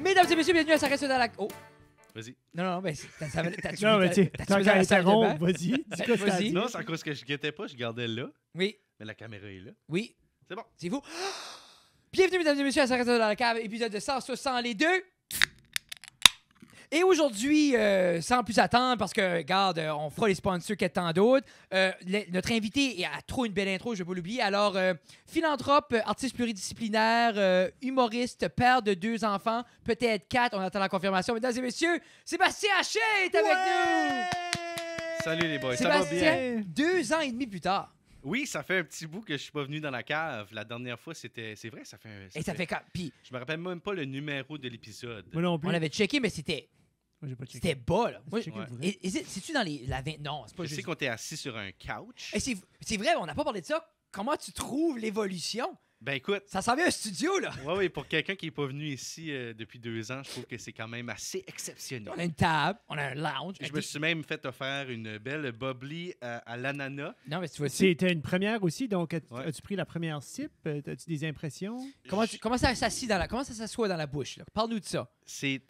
Mesdames et messieurs, bienvenue à Ça reste dans la... Oh! Vas-y. Non, mais t'as-tu Non, mais tu t'as-tu mis dans la salle de bain? vas-y. Dis quoi ça Vas-y. dit. Non, c'est à cause que je guettais pas, je gardais là, Oui, mais la caméra est là. oui, C'est bon. c'est vous. Bienvenue, mesdames et messieurs, à Ça reste dans la cave, épisode de 162. Et aujourd'hui, sans plus attendre, parce que, regarde, on fera les sponsors qu'il y a tant d'autres, notre invité a trop une belle intro, je ne vais pas l'oublier. Alors, philanthrope, artiste pluridisciplinaire, humoriste, père de 2 enfants, peut-être 4, on attend la confirmation. Mesdames et messieurs, Sébastien Haché est avec nous! Salut les boys, ça va bien? Sébastien, 2 ans et demi plus tard. Oui, ça fait un petit bout que je suis pas venu dans la cave. La dernière fois, c'est vrai, ça fait Et ça fait quand... Puis, Je me rappelle même pas le numéro de l'épisode. Moi non plus. on l'avait checké, mais c'était Moi, j'ai pas checké. bas, là. Moi, J'ai checké ouais. pour vrai. et c'est-tu dans la 20... Non, c'est pas Je sais juste... qu'on était assis sur un couch. Et c'est vrai, on n'a pas parlé de ça. Comment tu trouves l'évolution? Ben écoute, Ça s'en vient un studio, là. ouais, pour quelqu'un qui est pas venu ici depuis 2 ans, je trouve que c'est quand même assez exceptionnel. On a une table, on a un lounge. Je me suis même fait offrir une belle bubbly à l'ananas. Non, mais tu vois, C'était une première aussi, donc Ouais. as-tu pris la première sip? As-tu des impressions? comment ça s'assoit dans la bouche, là? Parle-nous de ça. C'est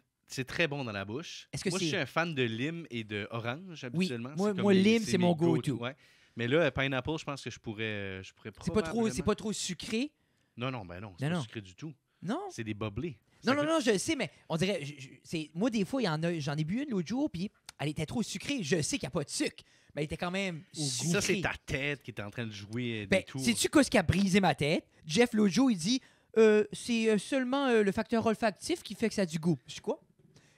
très bon dans la bouche. Est-ce que moi, c'est- je suis un fan de lime et de orange Oui, habituellement. moi- C'est comme moi, lime, c'est c'est mon mes go-to. Ouais. Mais là, pineapple, je pense que je pourrais C'est pas trop sucré. Non, ben non, c'est Non, pas non. sucré du tout. Non? C'est des bubblés. Non, je le sais, mais on dirait... moi, des fois, j'en ai bu une l'autre jour, puis elle était trop sucrée. Je sais qu'il n'y a pas de sucre, mais elle était quand même sucrée. Ça, c'est ta tête qui est en train de jouer des Ben, tours. sais-tu quoi ce qui a brisé ma tête? Jeff l'autre jour, il dit c'est seulement le facteur olfactif qui fait que ça a du goût. Je dis quoi?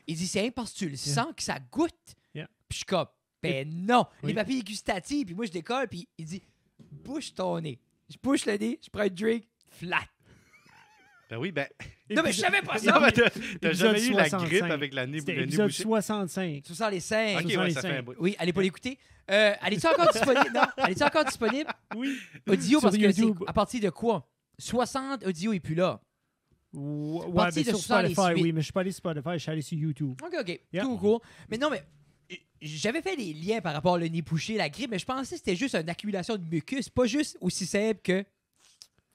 Il dit c'est parce que tu le sens que ça goûte. Yeah. Puis je suis comme ben non. Oui. Les papilles gustatives, puis moi je décolle, puis il dit bouche ton nez. Je bouche le nez, je prends un drink, flat. Ben oui, ben... Non, mais je savais pas Non, ça. mais t'as Épisode jamais eu la 65. grippe avec le nez C'était bouché? épisode 65. Tu sens les seins. Ok, ouais, ça 65. fait un bout. Oui, allez pas l'écouter. Elle est-tu encore disponible? Non, elle est-tu encore disponible? Oui. Audio, Sur parce que c'est YouTube. à partir de quoi? 60 audio et plus là. Ouais, Parti mais de sur Spotify, 68. oui, mais je suis pas allé sur Spotify, je suis allé sur YouTube. OK. Yeah. Tout court. Mais non, mais j'avais fait des liens par rapport au nez bouché, la grippe, mais je pensais que c'était juste une accumulation de mucus, pas juste aussi simple que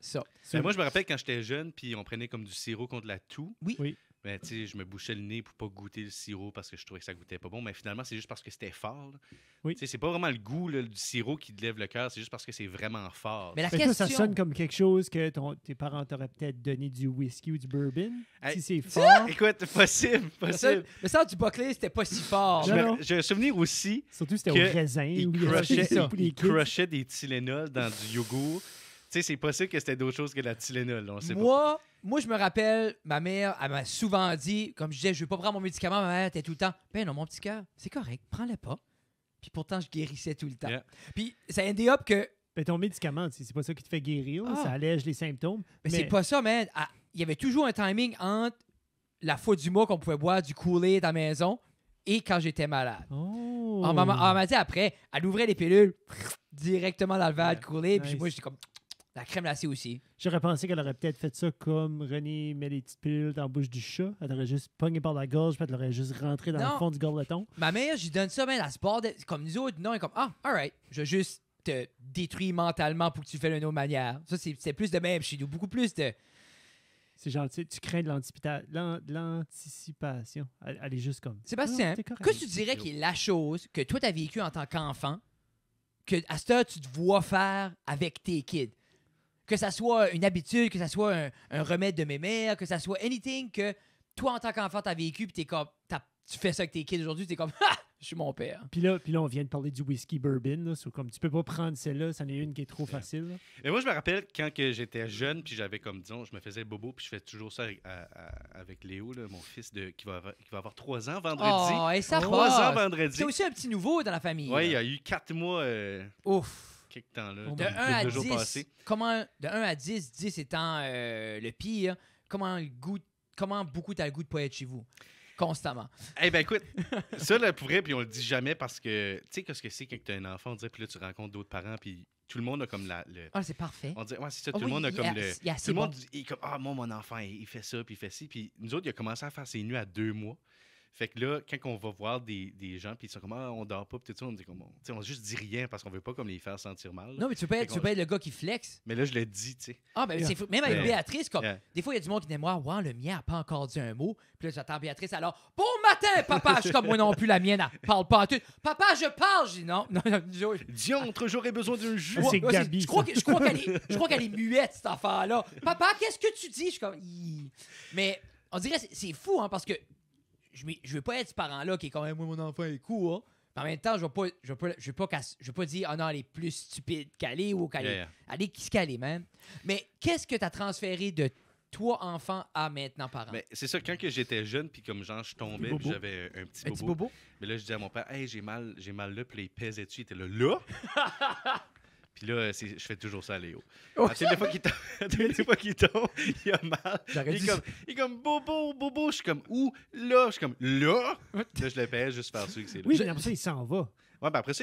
ça. Ben, moi, je me rappelle quand j'étais jeune, puis on prenait comme du sirop contre la toux. Oui. Ben, tu sais, je me bouchais le nez pour pas goûter le sirop parce que je trouvais que ça goûtait pas bon. Mais finalement, c'est juste parce que c'était fort. Là. Oui. Tu sais, c'est pas vraiment le goût là, du sirop qui te lève le cœur, c'est juste parce que c'est vraiment fort. Mais la Mais toi, question... ça sonne comme quelque chose que tes parents t'auraient peut-être donné du whisky ou du bourbon. Hey, Si c'est fort. Écoute, possible. Mais ça, du Buckley, c'était pas si fort. Non. J'ai un souvenir aussi, Surtout c'était que au raisin. il ou crushait, ça pour les il kids. crushait des Tylenol dans du yogourt. Tu sais, c'est possible que c'était d'autres choses que la Tylenol. On sait pas. Moi, je me rappelle, ma mère, elle m'a souvent dit, comme je disais, je veux pas prendre mon médicament, ma mère était tout le temps, ben non, mon petit cœur, c'est correct, prends-le pas. Puis pourtant, je guérissais tout le temps. Yeah. Puis ça ended up que, Ben, ton médicament, c'est pas ça qui te fait guérir. Ah. Ça allège les symptômes. mais c'est pas ça, man. Il y avait toujours un timing entre la fois du mois qu'on pouvait boire du Kool-Aid à la maison et quand j'étais malade. Oh. On m'a dit après, elle ouvrait les pilules directement dans le verre de Kool-Aid, puis Nice. moi, j'étais comme, la crème glacée aussi. J'aurais pensé qu'elle aurait peut-être fait ça comme René met les petites pilules dans la bouche du chat. Elle aurait juste pogné par la gorge, puis elle l'aurait juste rentré dans Non. le fond du gorleton. Ma mère, j'y donne ça, man, elle se barre comme nous autres. Non, elle est comme, alright, je vais juste te détruire mentalement pour que tu fasses d'une autre manière. Ça, c'est plus de même chez nous, beaucoup plus de... C'est gentil. Tu crains de l'anticipation. Elle est juste comme. Sébastien, Ah, t'es correct. qu'est-ce que tu dirais qui est la chose que toi, tu as vécu en tant qu'enfant, que à ce temps, tu te vois faire avec tes kids? Que ça soit une habitude, que ça soit un remède de mémère, que ça soit anything que toi, en tant qu'enfant, tu as vécu, puis tu fais ça avec tes kids aujourd'hui, tu es comme, ah, je suis mon père. Puis là, on vient de parler du whisky bourbon. Là, comme tu peux pas prendre celle-là, c'en est une qui est trop facile. Là. Mais moi, je me rappelle quand que j'étais jeune, puis j'avais comme, disons, je me faisais bobo, puis je fais toujours ça avec Léo, là, mon fils qui va avoir 3 ans vendredi. Oh, et ça 3 ans passe. vendredi. C'est aussi un petit nouveau dans la famille. Oui, il y là. a eu 4 mois, Ouf. quelque temps là. De De une 1 à couple de jours 10, passés. de 1 à 10, 10 étant le pire, comment beaucoup t'as le goût de pas être chez vous? Constamment. Eh ben écoute, ça, là, pour vrai, puis on le dit jamais parce que, tu sais, qu'est-ce que c'est quand tu as un enfant, on dirait, puis là, tu rencontres d'autres parents, puis tout le monde a comme Ah, c'est parfait. on dirait, ouais, c'est ça, Ah tout le oui, monde a il comme est le... il est assez Tout le monde bon. est comme, moi, mon enfant, il fait ça, puis il fait ci. Puis nous autres, il a commencé à faire ses nuits à 2 mois. Fait que là, quand on va voir des gens, puis ils sont comme, ah, on dort pas, puis tout ça, on dit comme, on juste dit rien parce qu'on veut pas comme les faire sentir mal. Là. Non, mais tu peux Fait être, qu'on- tu peux être le gars qui flex. Mais là, je le dis, tu sais. Ah, ben, Yeah. c'est fou. Même avec Yeah. Béatrice, comme, Yeah. des fois, il y a du monde qui dit, moi, wow, le mien n'a pas encore dit un mot. Puis là, j'attends Béatrice, alors, bon matin, papa. Je suis comme, moi non plus, la mienne, elle parle pas en tout. Papa, je parle. Je dis, non, non, non. Diantre, j'aurais besoin d'un jus. Ah, c'est Ouais, Gabi, je crois ça. je crois qu'elle est muette, cette affaire-là. Papa, qu'est-ce que tu dis? Je suis comme, Ih. Mais on dirait, c'est fou, hein, parce que je veux pas être ce parent-là qui est quand même, moi, mon enfant est cool, hein. Mais en même temps, je veux pas dire, oh non, elle est plus stupide qu'elle est ou qu'elle est. Yeah. Elle est qui ce qu'elle est, man. Mais qu'est-ce que tu as transféré de toi, enfant, à maintenant, parent? Mais c'est ça, quand que j'étais jeune, puis comme genre, je tombais, Bobo. puis j'avais un petit Un bobo. petit bobo? Mais là, je disais à mon père, hey, j'ai mal là, puis là, il pesait dessus, il était là, là. Puis là, je fais toujours ça à Léo. Oh. À toutes les fois qu'il tombe, à toutes les fois qu'il tombe, il a mal. J'aurais Il dû- est comme, bobo. Je suis comme, où? Là. Je suis comme, là. Là, je le pèse juste faire sûr que c'est là. Oui, mais après ça, il s'en va. Ouais, ben après ça,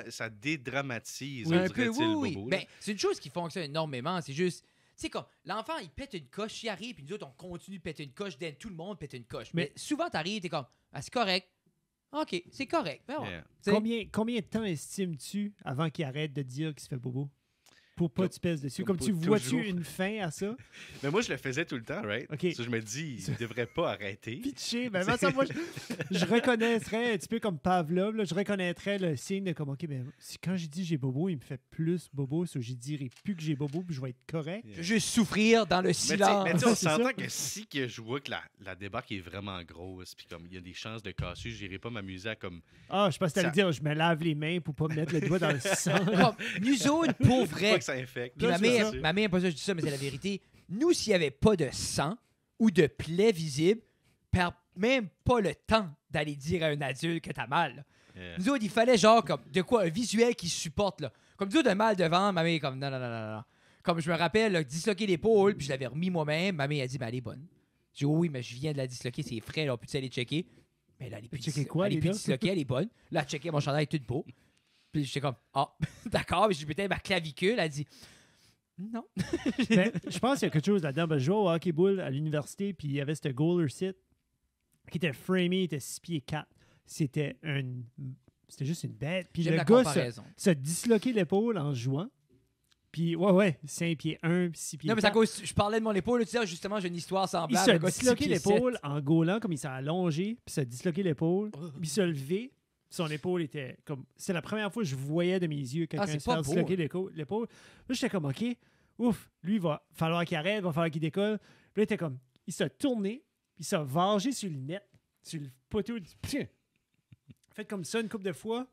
ça dédramatise. Oui, on un dirait, peu, tu sais, le oui. bobo, là. Ben, c'est une chose qui fonctionne énormément. C'est juste, tu sais, comme l'enfant, il pète une coche, il arrive, puis nous autres, on continue de péter une coche, tout le monde pète une coche. Mais, Mais- souvent, t'arrives, t'es comme, ah, c'est correct. OK, c'est correct. Ben ouais. Yeah. Tu sais, Combien de temps estimes-tu avant qu'il arrête de dire qu'il se fait bobo? Pour pas Comme- que tu pèses dessus. comme Comme tu pas vois-tu toujours. une fin à ça? Mais moi, je le faisais tout le temps, right? OK. Ça, je me dis, il devrait pas arrêter. Pitché. Ben, moi, ça, moi, je reconnaîtrais, un petit peu comme Pavlov, là, je reconnaîtrais le signe de comme, OK, ben, si quand j'ai dit j'ai bobo, il me fait plus bobo, so je dirai plus que j'ai bobo, puis je vais être correct. je veux juste souffrir dans le Mais tu sais, silence. on C'est s'entend ça. que si que je vois que la débarque est vraiment grosse, puis comme il y a des chances de casser, j'irai pas m'amuser à comme. Ah, je pense que t'allais Ça- dire, je me lave les mains pour pas me mettre le doigt dans le sang. Comme, nous autres, pour Pas vrai. que ça infecte. Puis Là, ma tu mère, vois ma mère, pas ça, je dis ça, mais c'est la vérité. Nous, s'il n'y avait pas de sang ou de plaie visible, perd même pas le temps d'aller dire à un adulte que t'as mal. Là. Yeah. Nous autres, il fallait genre comme de quoi un visuel qui supporte. Là. Comme nous autres, un mal devant, ma mère est comme non, non, non, non, non. Comme je me rappelle, là, disloquer l'épaule, puis je l'avais remis moi-même. Ma mère a dit, ben, elle est bonne. J'ai dit, oui, mais je viens de la disloquer, c'est frais, là, peux-tu aller checker? Mais là, elle est plus, Checker quoi, elle est les plus là? disloquée, elle est bonne. Là, elle checkait mon chandail tout beau. Puis j'étais comme, ah, d'accord, mais j'ai peut-être ma clavicule. Elle dit, non. Ben, je pense qu'il y a quelque chose là-dedans. Ben, je jouais au hockey-ball à l'université, puis il y avait ce goaler sit qui était framé, il était 6 pieds 4. C'était juste une bête. Puis J'aime le la gars comparaison. se disloquait l'épaule en jouant. Puis, ouais, 5 pieds 1, puis 6 pieds Non, mais c'est à 4. cause, je parlais de mon épaule, tu sais, justement, j'ai une histoire Il semblable. se le gars de 6 disloquait pieds l'épaule 7. en gaulant, comme il s'est allongé, puis se disloquait l'épaule, Oh. puis se lever. Son épaule était comme. C'est la première fois que je voyais de mes yeux quelqu'un c'est se pas faire beau, disloquer l'épaule. Là, j'étais comme, OK, ouf, lui, il va falloir qu'il arrête, il va falloir qu'il décolle. Puis là, il était comme, il s'est tourné, puis il s'est vengé sur le net, sur le poteau. Tiens. Fait comme ça une couple de fois.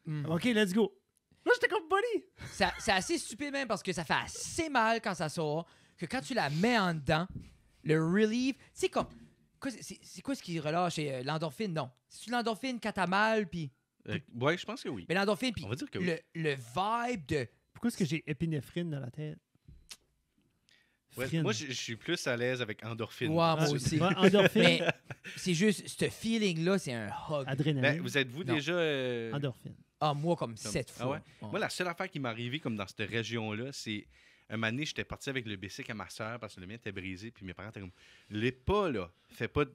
Mm. OK, let's go. Là, j'étais comme, buddy. C'est assez stupide même parce que ça fait assez mal quand ça sort que quand tu la mets en dedans, le relief, c'est comme. C'est quoi ce qui relâche? L'endorphine? Non. C'est l'endorphine quand t'as mal, puis. Ouais, je pense que oui. Mais l'endorphine, puis On va dire que oui. le vibe de. Pourquoi est-ce que j'ai épinéphrine dans la tête? Ouais, Frine. moi, je suis plus à l'aise avec endorphine. Ouais, moi Ah, aussi. ouais, endorphine, Mais c'est juste, ce feeling-là, c'est un hug. adrénaline, Ben, vous êtes-vous Non. déjà. endorphine. Ah, moi, comme 7 Ah fois. ouais? Moi, la seule affaire qui m'est arrivée comme dans cette région-là, c'est un moment donné, j'étais parti avec le bicycle à ma soeur parce que le mien était brisé, puis mes parents étaient comme, l'est pas, là. Fais pas de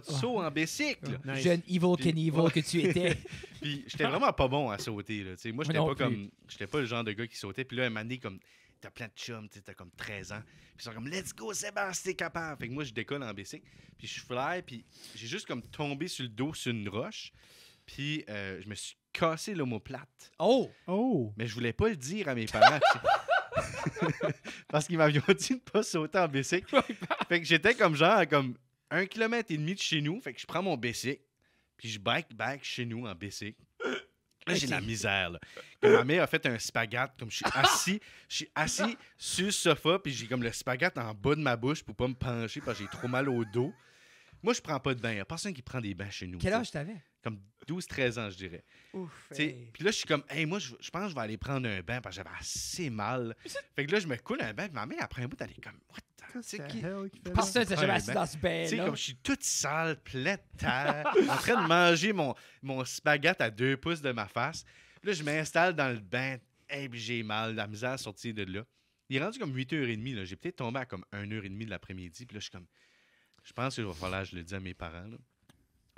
saut en bicycle. Nice. Jeune Evil Puis- Knievel ouais. que tu étais. Puis j'étais vraiment pas bon à sauter, là. Tu sais, moi, j'étais Moi non pas plus. comme. J'étais pas le genre de gars qui sautait. Puis là, un moment donné, comme. T'as plein de chums, tu sais, t'as comme 13 ans. Puis ils sont comme, let's go, Sébastien, t'es capable. Fait que moi, je décolle en bicycle. Puis je fly, puis j'ai juste comme tombé sur le dos sur une roche. Puis je me suis cassé l'omoplate. Oh! Oh! Mais je voulais pas le dire à mes parents. Parce qu'ils m'avaient dit de pas sauter en bicycle. Fait que j'étais comme genre, comme 1,5 km de chez nous. Fait que je prends mon bicycle, puis je bike back chez nous en bicycle. Là, j'ai de la misère, là. Comme ma mère a fait un spaghette, comme je suis assis sur le sofa, puis j'ai comme le spaghette en bas de ma bouche pour pas me pencher parce que j'ai trop mal au dos. Moi, je prends pas de bain. Il n'y a personne qui prend des bains chez nous. Quel t'sais. âge t'avais? Comme 12-13 ans, je dirais. Ouf. T'sais, puis là, je suis comme, hey, moi, je pense que je vais aller prendre un bain parce que j'avais assez mal. Fait que là, je me coule un bain, puis ma mère, après un bout, elle est comme, what the... C'est qui... Personne s'est prend jamais un assis bain. dans ce Tu sais, bain-là. comme je suis toute sale, pleine de terre, en train de manger mon spaghette à 2 pouces de ma face. Puis là, je m'installe dans le bain, et puis j'ai mal, la misère à sortir de là. Il est rendu comme 8h30, là. J'ai peut-être tombé à comme 1h30 de l'après-midi, puis là, je suis comme, je pense qu'il va falloir que je le dise à mes parents, là.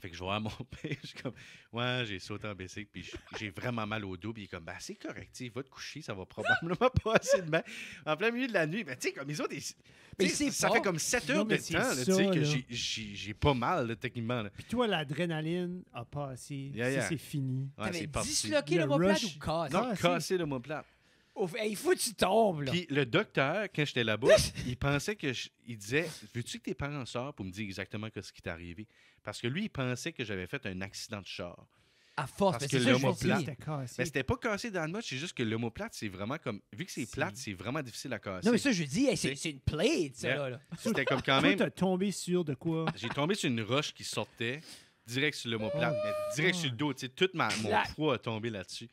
Fait que je vois à mon père, je suis comme, ouais, j'ai sauté en bicycle, puis j'ai vraiment mal au dos, puis il est comme, ben, c'est correct, tu sais, va te coucher, ça va probablement passer demain. En plein milieu de la nuit, ben, tu sais, comme ils ont des. Mais Tu sais, c'est ça pas- fait comme 7 Non, heures de mais temps, c'est là, tu ça, sais, que là. j'ai pas mal, là, techniquement. Là. Puis toi, l'adrénaline a passé. Yeah, yeah. C'est fini. Ouais, T'avais c'est parti. disloqué Le l'omoplate rush. ou cassé? Non, cassé. casser le mot plat. Ouf, hey, il faut que tu tombes, là. Puis le docteur, quand j'étais là-bas, il pensait que il disait, veux-tu que tes parents sortent pour me dire exactement ce qui t'est arrivé? Parce que lui, il pensait que j'avais fait un accident de char. À force, Parce mais que c'est ça que je me l'omoplate- dis. C'était cassé. Mais c'était pas cassé dans le match, c'est juste que l'omoplate, c'est vraiment comme. Vu que c'est C'est- plate, c'est vraiment difficile à casser. Non, mais ça, je dis, hey, c'est une plate, ça, Yeah. là. C'était comme quand Toi, même. t'as tombé sur de quoi? J'ai tombé sur une roche qui sortait direct sur l'omoplate, Oh, mais direct sur le dos. Tu sais, tout mon Clac. poids a tombé là-dessus.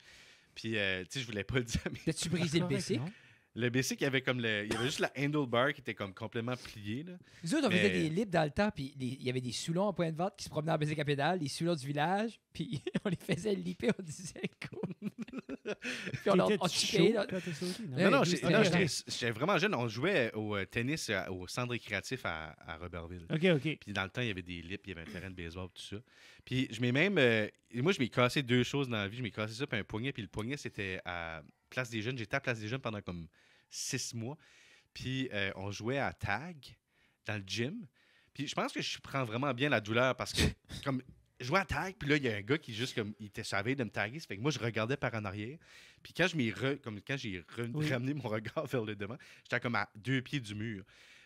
Puis, tu sais, je voulais pas le dire, mais T'as-tu brisé le Correct, bicycle? non? le bicycle, il y avait comme il y avait juste la handlebar qui était comme complètement pliée. Là. Nous autres, on Mais- faisait des lips dans le temps, puis il y avait des soulons en point de vente qui se promenaient en bicycle à pédale, les soulons du village, puis on les faisait liper, on disait cool. Puis on leur T'étais-tu on chipait, chaud là. quand t'as sauté? Ouais, Non, non, lui, j'étais c'était- j'étais vraiment jeune. On jouait au tennis au centre récréatif à Robertville. OK, OK. Puis dans le temps, il y avait des lips, il y avait un terrain de baseball, tout ça. Puis je m'ai même. Moi, je m'ai cassé 2 choses dans la vie. Je m'ai cassé ça, puis un poignet. Puis le poignet, c'était à Place des Jeunes. J'étais à Place des Jeunes pendant comme 6 mois. Puis on jouait à tag dans le gym. Puis je pense que je prends vraiment bien la douleur parce que, comme, je jouais à tag, puis là, il y a un gars qui, juste comme, il était sur la veille de me taguer. Ça fait que moi, je regardais par en arrière. Puis quand j'ai Oui. ramené mon regard vers le devant, j'étais comme à 2 pieds du mur.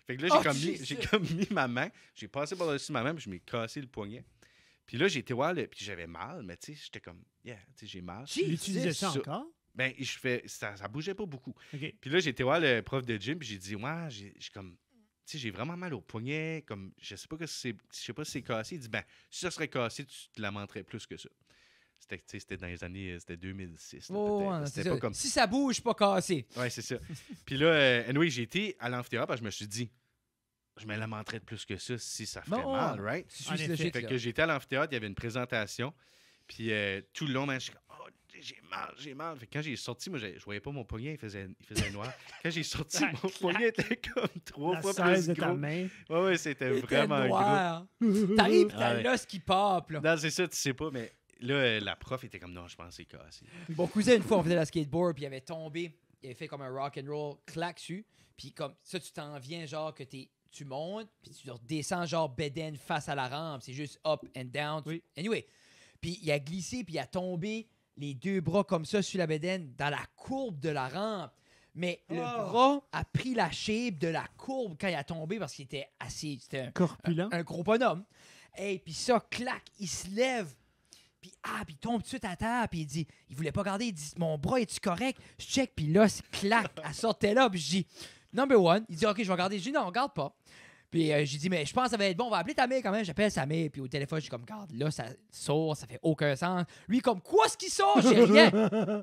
Fait que là, Oh, j'ai Jesus. comme mis ma main, j'ai passé par-dessus ma main, puis je m'ai cassé le poignet. Puis là, j'ai été voir, puis j'avais mal, mais tu sais, j'étais comme, yeah, tu sais, j'ai mal. Utilisais ça ça. encore? Ben, ça bougeait pas beaucoup. OK. Puis là, j'ai été voir le prof de gym, puis j'ai dit, ouais, j'ai comme, tu sais, j'ai vraiment mal au poignet, comme, je sais pas si c'est cassé. Il dit, ben, si ça serait cassé, tu te lamenterais plus que ça. C'était, tu sais, c'était dans les années, c'était 2006, là, Oh, peut-être. ouais, C'était c'est pas ça. comme Si ça bouge, pas cassé. Ouais, c'est ça. Puis là, anyway, j'ai été à l'amphithéâtre parce que je me suis dit, je me lamenterais de plus que ça si ça ferait Bon, mal, right? Tu En suis effet. logique, Fait là. que j'étais à l'amphithéâtre, il y avait une présentation. Puis tout le long, man, je suis comme, oh, j'ai mal. Fait que quand j'ai sorti, moi, je voyais pas mon poignet, il faisait noir. Quand j'ai sorti, mon poignet était comme 3 La fois 16 plus de ta gros. main. Ouais, c'était Il était vraiment gros. noir. T'arrives, Ah t'as ouais. l'os qui pop, là. Non, c'est ça, tu sais pas, mais là, la prof était comme, non, je pense que c'est cassé. Mon cousin, une fois, on faisait la skateboard, puis il avait tombé, il avait fait comme un rock and roll claque dessus, puis comme ça, tu t'en viens, genre, que tu montes, puis tu redescends, genre, beden face à la rampe, c'est juste up and down. Oui. Anyway, puis il a glissé, puis il a tombé les 2 bras comme ça sur la bedaine dans la courbe de la rampe. Mais le bras a pris la shape de la courbe quand il a tombé parce qu'il était assez. C'était Corpulent. un gros bonhomme. Et puis ça, clac, il se lève. Puis puis il tombe tout de suite à terre. Puis il dit, il voulait pas garder. Il dit, mon bras, est-tu correct? Je check, puis là, c'est clac, elle sortait là. Puis je dis, number one. Il dit, OK, je vais regarder. Je dis, non, on garde pas. Puis j'ai dit, mais je pense que ça va être bon. On va appeler ta mère quand même. J'appelle sa mère. Puis au téléphone, je suis comme, garde, là, ça sort. Ça fait aucun sens. Lui, comme, quoi ce qui sort? J'ai rien.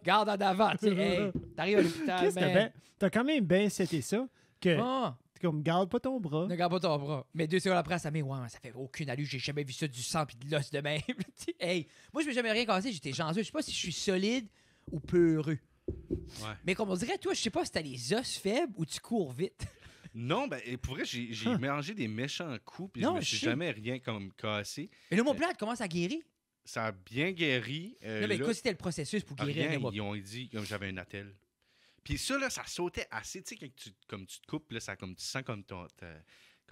Garde en avant. Tu sais, hey, t'arrives à l'hôpital. Qu'est-ce que t'as man. fait? T'as quand même bien seté ça que Ah, comme garde pas ton bras. ne garde pas ton bras. Mais 2 secondes après, ça met, ouais, ça fait aucune allure. J'ai jamais vu ça du sang puis de l'os de même. Hey, moi, je m'ai jamais rien cassé. J'étais chanceux. Je sais pas si je suis solide ou peureux. Ouais. Mais comme on dirait, toi, je sais pas si t'as les os faibles ou tu cours vite. Non, ben, pour vrai, j'ai mangé des méchants coups, puis Non, je me suis je sais. jamais rien comme cassé. Mais le mot plate commence à guérir. Ça a bien guéri. Non, mais là, quoi, c'était le processus pour guérir rien, le mot ils ont dit comme j'avais un attel. Puis ça, là, ça sautait assez. Tu sais, quand tu te coupes, là, ça, comme, tu sens comme, comme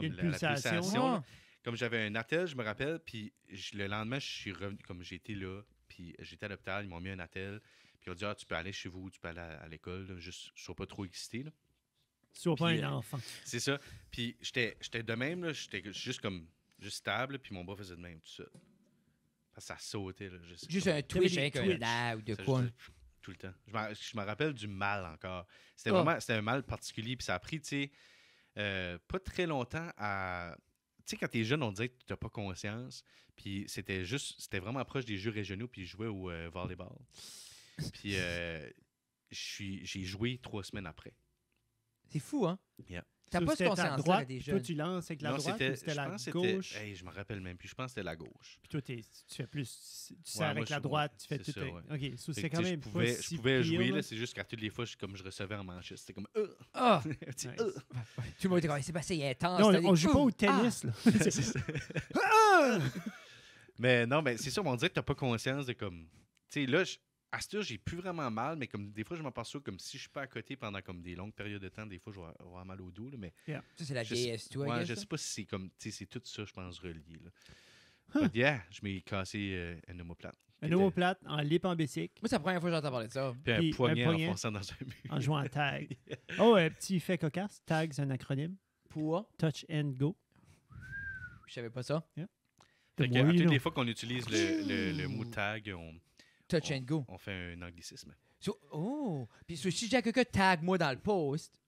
Une la pulsation. pulsation. là. Ah. Comme j'avais un attel, je me rappelle, puis le lendemain, je suis revenu, comme j'étais là, puis j'étais à l'hôpital, ils m'ont mis un attel, puis ils ont dit, tu peux aller chez vous, tu peux aller à l'école, là, juste, sois pas trop excité, là. Sois pas Puis, un enfant. C'est ça. Puis j'étais de même, là, j'étais juste stable, puis mon bras faisait de même, tout ça. Parce que ça sautait, là. Juste un twitch des avec un twitch. dard ou de Ça, quoi. tout le temps. Je me rappelle du mal encore. C'était Ah. vraiment c'était un mal particulier. Puis ça a pris, tu sais, pas très longtemps à. Tu sais, quand t'es jeune, on dirait que tu n'as pas conscience. Puis c'était vraiment proche des jeux régionaux, puis je jouais au volleyball. Puis j'ai joué 3 semaines après. C'est fou, hein? Yeah. T'as Ça, pas ce c'était ta conscience-là droite, à des puis toi, jeunes. tu lances avec la Non, droite ou c'était je la pense que gauche? Hey, je me rappelle même plus. Je pense que c'était la gauche. Puis toi, tu fais plus. Tu sais, Ouais, moi, avec la je- droite, tu fais c'est tout. ça, ouais. OK, ça, Fait c'est que, quand tu sais, même je pouvais, pas si je pouvais pire, jouer, là. là, c'est juste qu'à toutes les fois, comme je recevais en manchette, c'était comme Ah! Tu sais, Nice. Tout le monde était comme, c'est passé intense. Non, t'as des- on joue pas au Ah! tennis, là. C'est ça. Mais non, mais c'est ça, mais on dirait que t'as pas conscience de comme. Tu sais, là, à ce tour, j'ai plus vraiment mal, mais comme des fois, je m'en pense comme si je suis pas à côté pendant comme des longues périodes de temps, des fois, je vais avoir mal au dos. Là, mais Ça, c'est la je vieillesse, toi, ouais, I guess, je ça? sais pas si c'est comme. Tu sais, c'est tout ça, je pense, relié. Là. But yeah, je m'ai cassé un omoplate. Un omoplate en lip en bicycle, Moi, c'est la première fois que j'entends parler de ça. Puis un Puis poignet un poignet. enfonçant dans un mur. en jouant à tag. Oh, un petit fait cocasse. Tag, c'est un acronyme. Pour? Touch and go. Je savais pas ça. Fait que, Moi, à oui, toutes non. les fois qu'on utilise le mot tag, Touch and go. on fait un anglicisme. Puis si je dis à quelqu'un, tag-moi dans le post,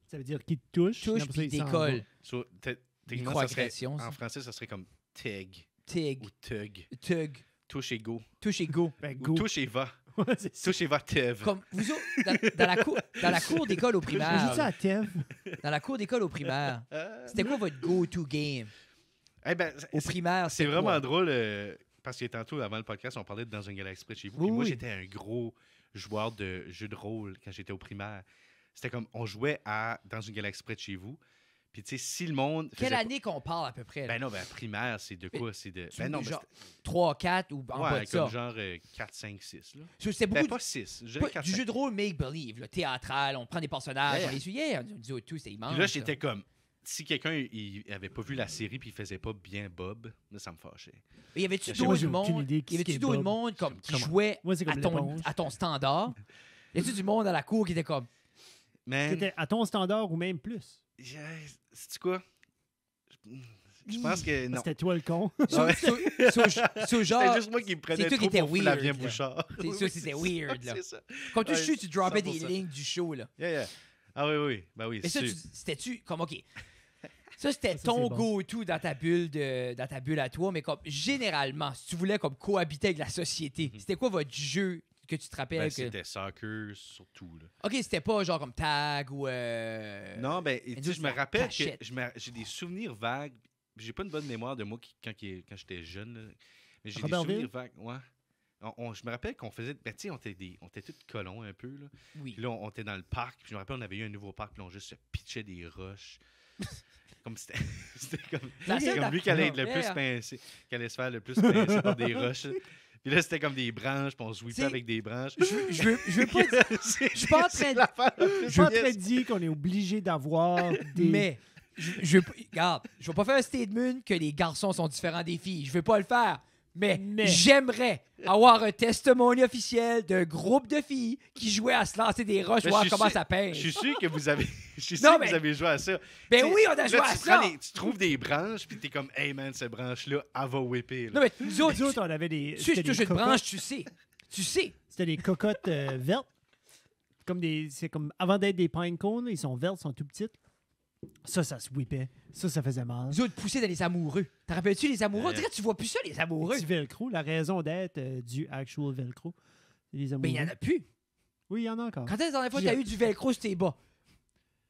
Ça veut dire qu'il te touche. touche après ça, puis il s'en décolle. So, techniquement, ça serait, Microagression, ça. en français, ça serait comme tag Tig, ou tug. tug, Touche et go. touche et go. va. Ben, Ou go. touche et va. Ouais, c'est ça. Touche et va tev. Comme vous autres, dans la cour d'école au J'ai juste primaire, ça à Tev. dans la cour d'école au primaire, c'était quoi votre go-to game? Eh ben, Au primaire, c'est c'était vraiment quoi? drôle parce que tantôt, avant le podcast, on parlait de Dans un galaxie près de chez vous. Puis Oui, moi, oui. j'étais un gros joueur de jeux de rôle quand j'étais au primaire. C'était comme, on jouait à Dans une galaxie près de chez vous. Puis, tu sais, si le monde. Quelle faisait année qu'on parle à peu près? pas- là? Ben non, ben primaire, c'est de quoi? C'est de. Ben non, ben genre 3, 4 ou en bas ouais, de ça. comme genre 4, 5, 6. Là. C'était Ben beaucoup pas 6. Je de, dirais pas- 4, du 5. jeu de rôle make-believe, là, théâtral, on prend des personnages, Yeah. on les suit, yeah, on dit au tout, c'est immense. Puis là, j'étais comme. Si quelqu'un il avait pas vu la série puis il faisait pas bien Bob, là, ça me fâchait. Mais y avait-tu Moi, d'autres j'ai aucune monde, idée y qui avait-tu est d'autres Bob. monde comme qui Comment? jouait Moi, c'est comme l'éponge. à ton standard? Y avait-tu du monde à la cour qui était comme Man, C'était à ton standard ou même plus. c'est quoi? Je pense que non. C'était toi le con. Ouais. so genre C'était juste moi qui me prenais c'est toi trop qui étais pour Flavien weird, là. Bouchard. C'est ça, c'était weird, là. C'est ça. Comme tu Ouais, sais, tu droppais des 100%. lignes du show, là. Yeah, yeah. Ah oui, oui. Ben oui, Mais ça, c'est c'était-tu comme, OK. Ça, c'était Ça, ton c'est bon. go-to dans ta bulle à toi, mais comme généralement, si tu voulais comme cohabiter avec la société, c'était quoi votre jeu que tu te rappelles? ben, que... c'était soccer surtout. Là. OK, c'était pas genre comme tag ou... Non, ben, tu sais, juste je me la rappelle cachette. que j'ai des souvenirs vagues. J'ai pas une bonne mémoire de moi quand j'étais jeune. Là. Mais j'ai des Robertville? souvenirs vagues. Ouais. Je me rappelle qu'on faisait. Ben, tu sais, on était tous colons un peu. Là. Oui. Puis là, on était dans le parc. Puis je me rappelle, on avait eu un nouveau parc. Puis on juste se pitchait des roches. Comme c'était comme, La c'est seule comme lui qui allait être le yeah. plus pincé, qui allait se faire le plus pincer par des roches. Puis là, c'était comme des branches, puis on se C'est- whippait avec des branches. Je veux pas... Je suis pas en train de- Je suis pas en train de dire qu'on est obligé d'avoir des... Mais... Regarde, je vais pas faire un statement que les garçons sont différents des filles. Je vais pas le faire. Mais j'aimerais avoir un testimony officiel d'un groupe de filles qui jouaient à se lancer des roches, Mais voir je suis comment sûr- ça pèse. Je suis sûr que vous avez, Non, mais- vous avez joué à ça. Ben Tu sais, oui, on a là, joué à tu ça. tu trouves des branches, puis t'es comme, hey man, cette branche-là, elle va whipper. là. Non, mais nous autres, Nous autres, on avait des... tu sais, c'était je des touche une cocottes. branche, tu sais. Tu sais. C'était des cocottes vertes. C'est comme avant d'être des pine cones, ils sont vertes, ils sont tout petites. Ça se whippait. Ça faisait mal. Nous autres, pousser dans les amoureux. T'en rappelles-tu, les amoureux? On Ouais. dirait que tu vois plus ça, les amoureux. Du velcro, la raison d'être du actual velcro. C'est les Mais il y en amoureux. a plus. Oui, il y en a encore. Quand est-ce que la dernière fois que J'ai- t'as eu du velcro sur tes bas?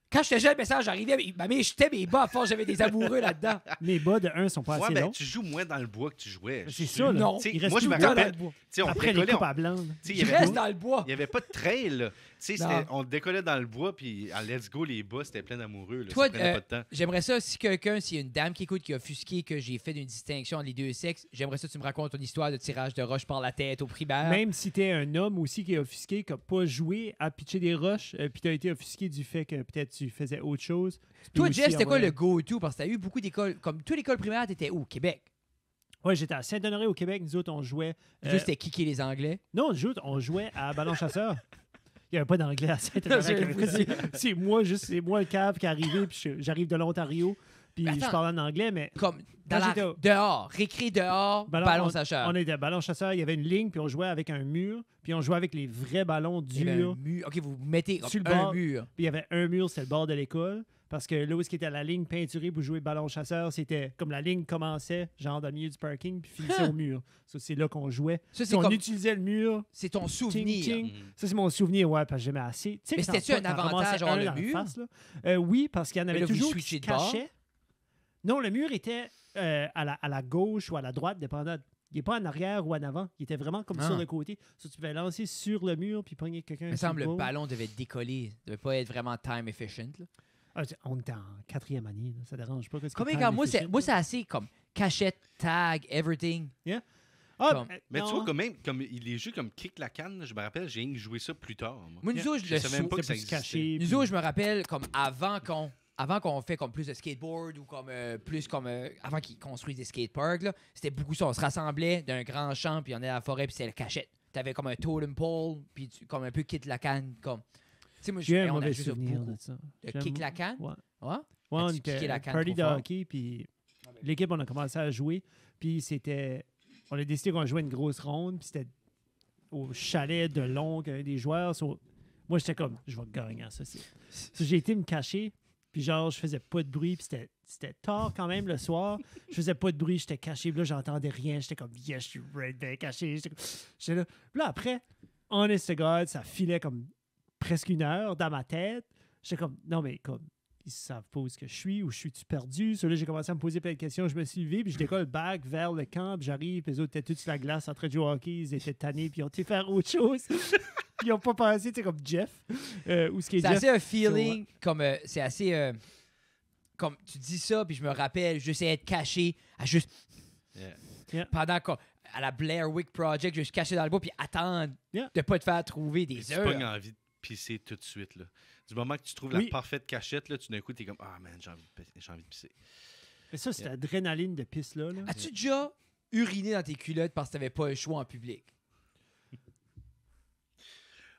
Quand j'étais jeune, message, j'arrivais, ma mère jetait mes bas à force, j'avais des amoureux là-dedans. Mes bas de 1 sont pas Ouais, assez ben, longs. tu joues moins dans le bois que tu jouais. C'est Je- ça, là. Non. Tu sais, Il reste moi, je tout me le temps rappelle, dans le bois. tu sais, on Après les décollait, coupes à blanc. tu sais, il Je y avait reste pas- dans le bois. il y avait pas de trail, là. Tu sais, Non. on décollait dans le bois, puis à Let's Go, les bas, c'était plein d'amoureux. là. Toi, Ça prenait pas de temps. j'aimerais ça, si quelqu'un, s'il y a une dame qui écoute, qui a offusqué que j'ai fait une distinction entre les deux sexes, j'aimerais ça que tu me racontes ton histoire de tirage de roche par la tête au primaire. Même si t'es un homme aussi qui est offusqué, qui n'a pas joué à pitcher des roches, puis t'as été offusqué du fait que peut-être tu faisais autre chose. tu peux Toi, aussi Jeff, c'était quoi avoir- le go-to? Parce que t'as eu beaucoup d'écoles. Comme toute l'école primaire, t'étais où? Québec. Ouais, j'étais à Saint-Honoré au Québec. Nous autres, on jouait... Juste, c'était kicker les Anglais. Non, on jouait à Ballon Chasseur. Il n'y avait pas d'anglais à Saint-Honoré. Je vous dis. C'est moi le cave qui est arrivé, puis j'arrive de l'Ontario, puis Mais je attends. parle en anglais, mais Comme dans Quand la... j'étais au- dehors, récré dehors, ballon on sacheur. était à Ballon Chasseur, il y avait une ligne, puis on jouait avec un mur, puis on jouait avec les vrais ballons Il y avait un durs. mur. OK, vous mettez comme Sur le un bord. mur. Puis il y avait un mur, c'était le bord de l'école. Parce que là où était à la ligne peinturée pour jouer ballon chasseur, c'était comme la ligne commençait, genre dans le milieu du parking, puis finissait au mur. Ça, c'est là qu'on jouait. Ça, Si c'est on comme... utilisait le mur. C'est ton souvenir. ting. Mhm. Ça, c'est mon souvenir, ouais, parce que j'aimais assez. Tu sais, Mais quand c'était-tu un t'en avantage ramassais avoir un le dans la mur? face, là? Oui, parce qu'il y en avait là, vous toujours qui switchez se de bord? cachaient. Non, le mur était à la gauche ou à la droite, dépendant. Il n'est pas en arrière ou en avant. Il était vraiment comme Ah. sur le côté. Ça, tu pouvais lancer sur le mur puis pogner quelqu'un. Il me sur semble le le goal. ballon devait décoller. Il devait pas être vraiment time efficient. Là. On était en 4e année. Là. Ça dérange pas. Comme regarde, moi, c'est assez comme cachette, tag, everything. Ah, Comme- Mais tu non. vois, quand même, comme les jeux comme Kick la canne, je me rappelle, j'ai joué ça plus tard. Moi. Moi, nous autres, Je savais même pas que ça C'était plus existait. caché. Nous autres, je me rappelle, comme avant qu'on fait comme plus de skateboard ou comme plus comme avant qu'ils construisent des skateparks, là, c'était beaucoup ça. On se rassemblait d'un grand champ, puis on allait à la forêt, puis c'était la cachette. T'avais comme un totem pole, puis comme un peu kick la canne, comme. Tu sais, moi, J'ai un on a mauvais joué ça souvenir beaucoup. de ça. De J'aime- kick la canne? Ouais. Ouais? Ouais, on As-tu était kické la canne party trop de fort? hockey, puis l'équipe, on a commencé à jouer, puis c'était... On a décidé qu'on jouait une grosse ronde, puis c'était au chalet de Longue, un des joueurs. Moi, j'étais comme, je vais gagner à ça. J'ai été me cacher, puis genre, je faisais pas de bruit, puis c'était tard quand même le soir. Je faisais pas de bruit, j'étais caché, puis là, j'entendais rien. J'étais comme, yes, je suis right there, caché. J'étais là. Puis là, après, honest to God, ça filait comme presque 1 heure dans ma tête. J'étais comme, non, mais comme, ils savent pas où est-ce que je suis, ou je suis-tu perdu. So, là, j'ai commencé à me poser plein de questions. Je me suis levé, puis je décolle back vers le camp, puis j'arrive, puis les autres étaient tous sur la glace en train de jouer au hockey. Ils étaient tannés, puis ils ont été faire autre chose. Puis ils ont pas pensé, tu sais, comme Jeff. Ou ce qui est C'est Jeff. assez un feeling, comme c'est assez. Comme tu dis ça, puis je me rappelle, j'essayais de cacher, à juste. Yeah. Pendant à la Blair Witch Project, je suis caché dans le bois, puis attendre de pas te faire trouver des Tu heures. pognes envie de pisser tout de suite. Là. Du moment que tu trouves Oui. la parfaite cachette, là, tu d'un coup, t'es comme, ah man, j'ai envie de pisser. Mais ça, cette adrénaline de piste-là. Là. As-tu déjà uriné dans tes culottes parce que t'avais pas le choix en public?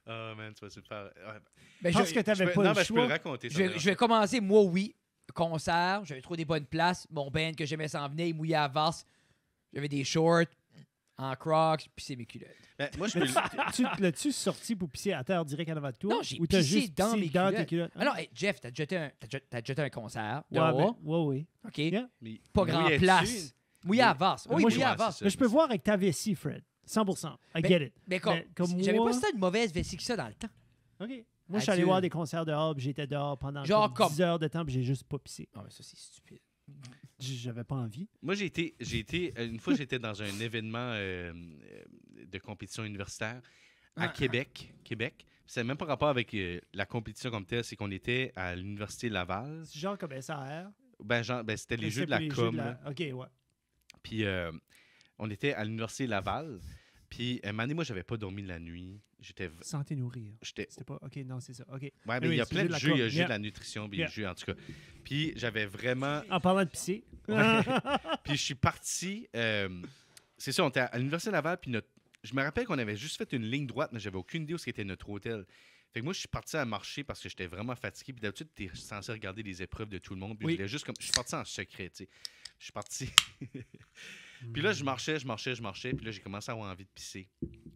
Ah man, tu vas se faire. Ouais. Ben, Parce que t'avais pas non, le ben, je peux choix. le raconter. Ça, je vais commencer, moi, oui. Concert, j'avais trouvé des bonnes places. Mon band que j'aimais s'en venait, il mouillait à Vars. J'avais des shorts en crocs, puis c'est mes culottes. Ben, moi, je Mais peux. l'as-tu sorti pour pisser à terre direct en avant de toi? Non, j'ai Ou t'as pissé juste dans pissé mes dans culottes. tes culottes? Alors, hey, Jeff, t'as jeté un concert Ouais, dehors, oui. OK? Yeah. Mais Pas oui, grand es-tu? place. Mouillé à Vars. Oui, moi, mouillé à ouais, Vars. c'est ça. Mais je peux voir avec ta vessie, Fred. 100%. I get it. Mais comme, j'avais pas ça une mauvaise vessie que ça dans le temps. OK. Moi, je suis allé voir des concerts dehors, puis j'étais dehors pendant Genre comme 10 heures de temps, puis j'ai juste pas pissé. Ah, mais ça, c'est stupide. J'avais pas envie. Moi, une fois, j'étais dans un événement de compétition universitaire à Québec. C'est même pas rapport avec la compétition comme telle, c'est qu'on était à l'Université Laval. C'est genre comme SAR. Ben, c'était les jeux de la C'était com. les jeux de là. OK, ouais. Puis on était à l'Université Laval. Puis un moment donné, moi, j'avais pas dormi de la nuit. J'étais. Santé nourrir. j'étais C'était pas... OK, non, c'est ça. OK. Ouais, mais Oui, il y a c'est plein de la jeux. Il y a com. le jeu Yeah. de la nutrition, puis Yeah. les jeux, en tout cas. Puis j'avais vraiment. En parlant de pisser. Ouais. Puis je suis parti. C'est ça, on était à l'Université Laval. Puis je me rappelle qu'on avait juste fait une ligne droite, mais j'avais aucune idée où c'était notre hôtel. Fait que moi, je suis parti à marcher parce que j'étais vraiment fatigué. Puis d'habitude, tu es censé regarder les épreuves de tout le monde. Puis Oui. je voulais juste comme. Je suis parti en secret, tu sais. Je suis parti. Puis là, je marchais. Puis là, j'ai commencé à avoir envie de pisser.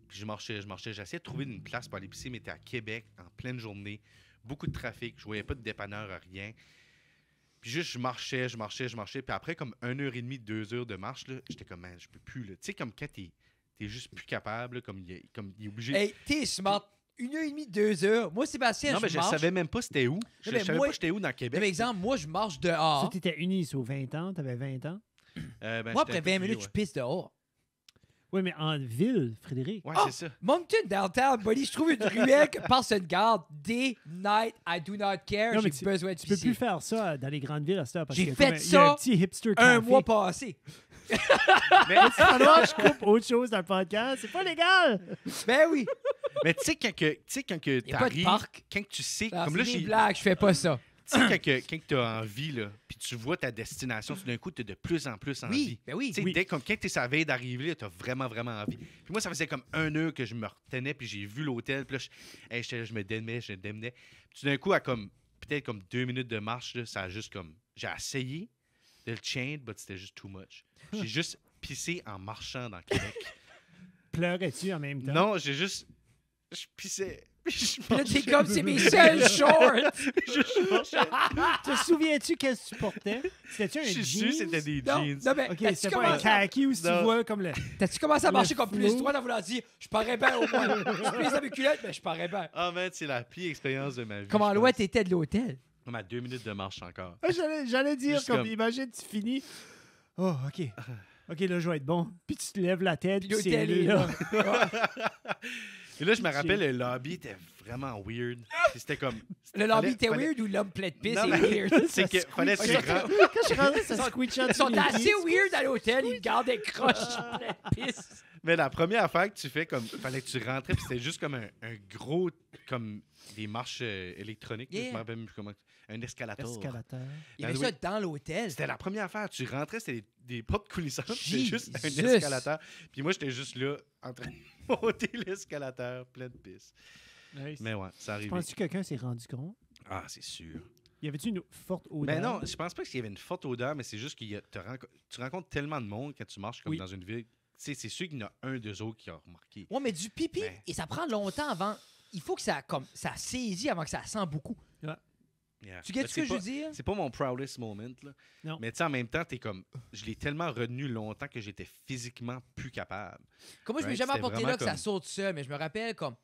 Puis je marchais. J'essayais de trouver une place pour aller pisser, mais c'était à Québec, en pleine journée. Beaucoup de trafic. Je voyais pas de dépanneur, rien. Puis juste, je marchais. Puis après, comme 1h30, 2 heures de marche, là, j'étais comme, man, je peux plus. Tu sais, comme quand t'es juste plus capable, là, comme il est obligé. Hey, t'es smart. 1h30, 2 heures. Moi, Sébastien, non, mais je marche. savais même pas c'était où. Je mais savais moi- pas j'étais où dans Québec. Par exemple, moi, je marche Ça, dehors. t'étais uni sur 20 ans. T'avais 20 ans. Ben, Moi, j'étais après un peu 20 plus minutes, vieux, je pisse dehors. Oui, mais en ville, Frédéric. Ouais, Ah! c'est ça. Moncton Downtown, buddy, je trouve une ruelle que personne garde. Day, night, I do not care. Non, mais J'ai besoin de Tu peux pisser. plus faire ça dans les grandes villes à cette heure. Parce J'ai qu'il y a fait comme il y a un ça petit hipster Un café. mois passé. Mais, Alors, je coupe autre chose dans le podcast. C'est pas légal. Ben oui. mais tu sais, quand que Y a pas de t'arrives, parc. quand tu sais, Alors, comme c'est là, des j'ai. blagues, je fais pas ça. Tu sais, quand tu as envie, là, puis tu vois ta destination, tout d'un coup, tu as de plus en plus envie. Oui, ben oui. Tu sais, quand tu es sur la veille d'arriver, tu as vraiment, vraiment envie. Puis moi, ça faisait comme 1 heure que je me retenais, puis j'ai vu l'hôtel, puis là, je me démenais. Puis tout d'un coup, à comme peut-être comme 2 minutes de marche, là, ça a juste comme... J'ai essayé de le change, mais c'était juste too much. J'ai juste pissé en marchant dans Québec. Pleurais-tu en même temps? Non, j'ai juste... Je pissais. Puis je Puis là, t'es marchais. comme, c'est mes seuls shorts. Je marchais. Te souviens-tu qu'est-ce que tu portais? C'était-tu un Je suis sûr jeans? que c'était des Non, jeans. non, mais OK, t'as-tu c'était pas un commencé, khaki ou si tu Non. vois comme le... t'as-tu commencé à marcher Le comme plus flou. droit en voulant dire, je parais bien au moins. Je pisse dans mes culottes, mais je parais bien. Ah, man, c'est la pire expérience de ma vie. Comment je loin pense. t'étais de l'hôtel? Comme à 2 minutes de marche encore. Ah, j'allais dire, Juste comme, comme- imagine, tu finis... Oh, OK. OK, là, je vais être bon. Puis tu te lèves la tête, Puis puis c'est l'hôtel est là. là. Et là, je me rappelle, le lobby était vraiment weird. Puis c'était comme... Le lobby était fallait- weird ou l'homme plein de pisse Non, est mais- weird? C'est que fallait que tu rentres... Quand je suis rentré, ça squitchait Ils sont assez weird à l'hôtel, ils me gardaient croche plein de pisse. Mais la première affaire que tu fais, comme fallait que tu rentrais, puis c'était juste comme un gros... comme des marches électroniques. là, Yeah. Je me rappelle même plus comment... Un escalator. Escalateur. Il y avait Ben ça dans l'hôtel. C'était la première affaire. Tu rentrais, c'était des portes coulissantes. C'était juste un Jesus. escalateur. Puis moi, j'étais juste là, en train de monter l'escalateur, plein de pistes. Nice. Mais ouais, ça arrive. Penses-tu que quelqu'un s'est rendu compte? Ah, c'est sûr. Y avait-tu une forte odeur? Mais non, je pense pas qu'il y avait une forte odeur, mais c'est juste que tu rencontres tellement de monde quand tu marches comme Oui. dans une ville. Tu sais, c'est sûr qu'il y en a un, deux autres qui ont remarqué. Ouais, mais du pipi, Ben. et ça prend longtemps avant. Il faut que ça saisit avant que ça sent beaucoup. Yeah. Tu Mais sais ce que c'est je veux pas- dire? C'est pas mon proudest moment, là. Non. Mais tu sais, en même temps, t'es comme... Je l'ai tellement retenu longtemps que j'étais physiquement plus capable. Comme moi, je m'ai Right, jamais c'était apporté vraiment là que ça comme- saute seul, mais je me rappelle comme.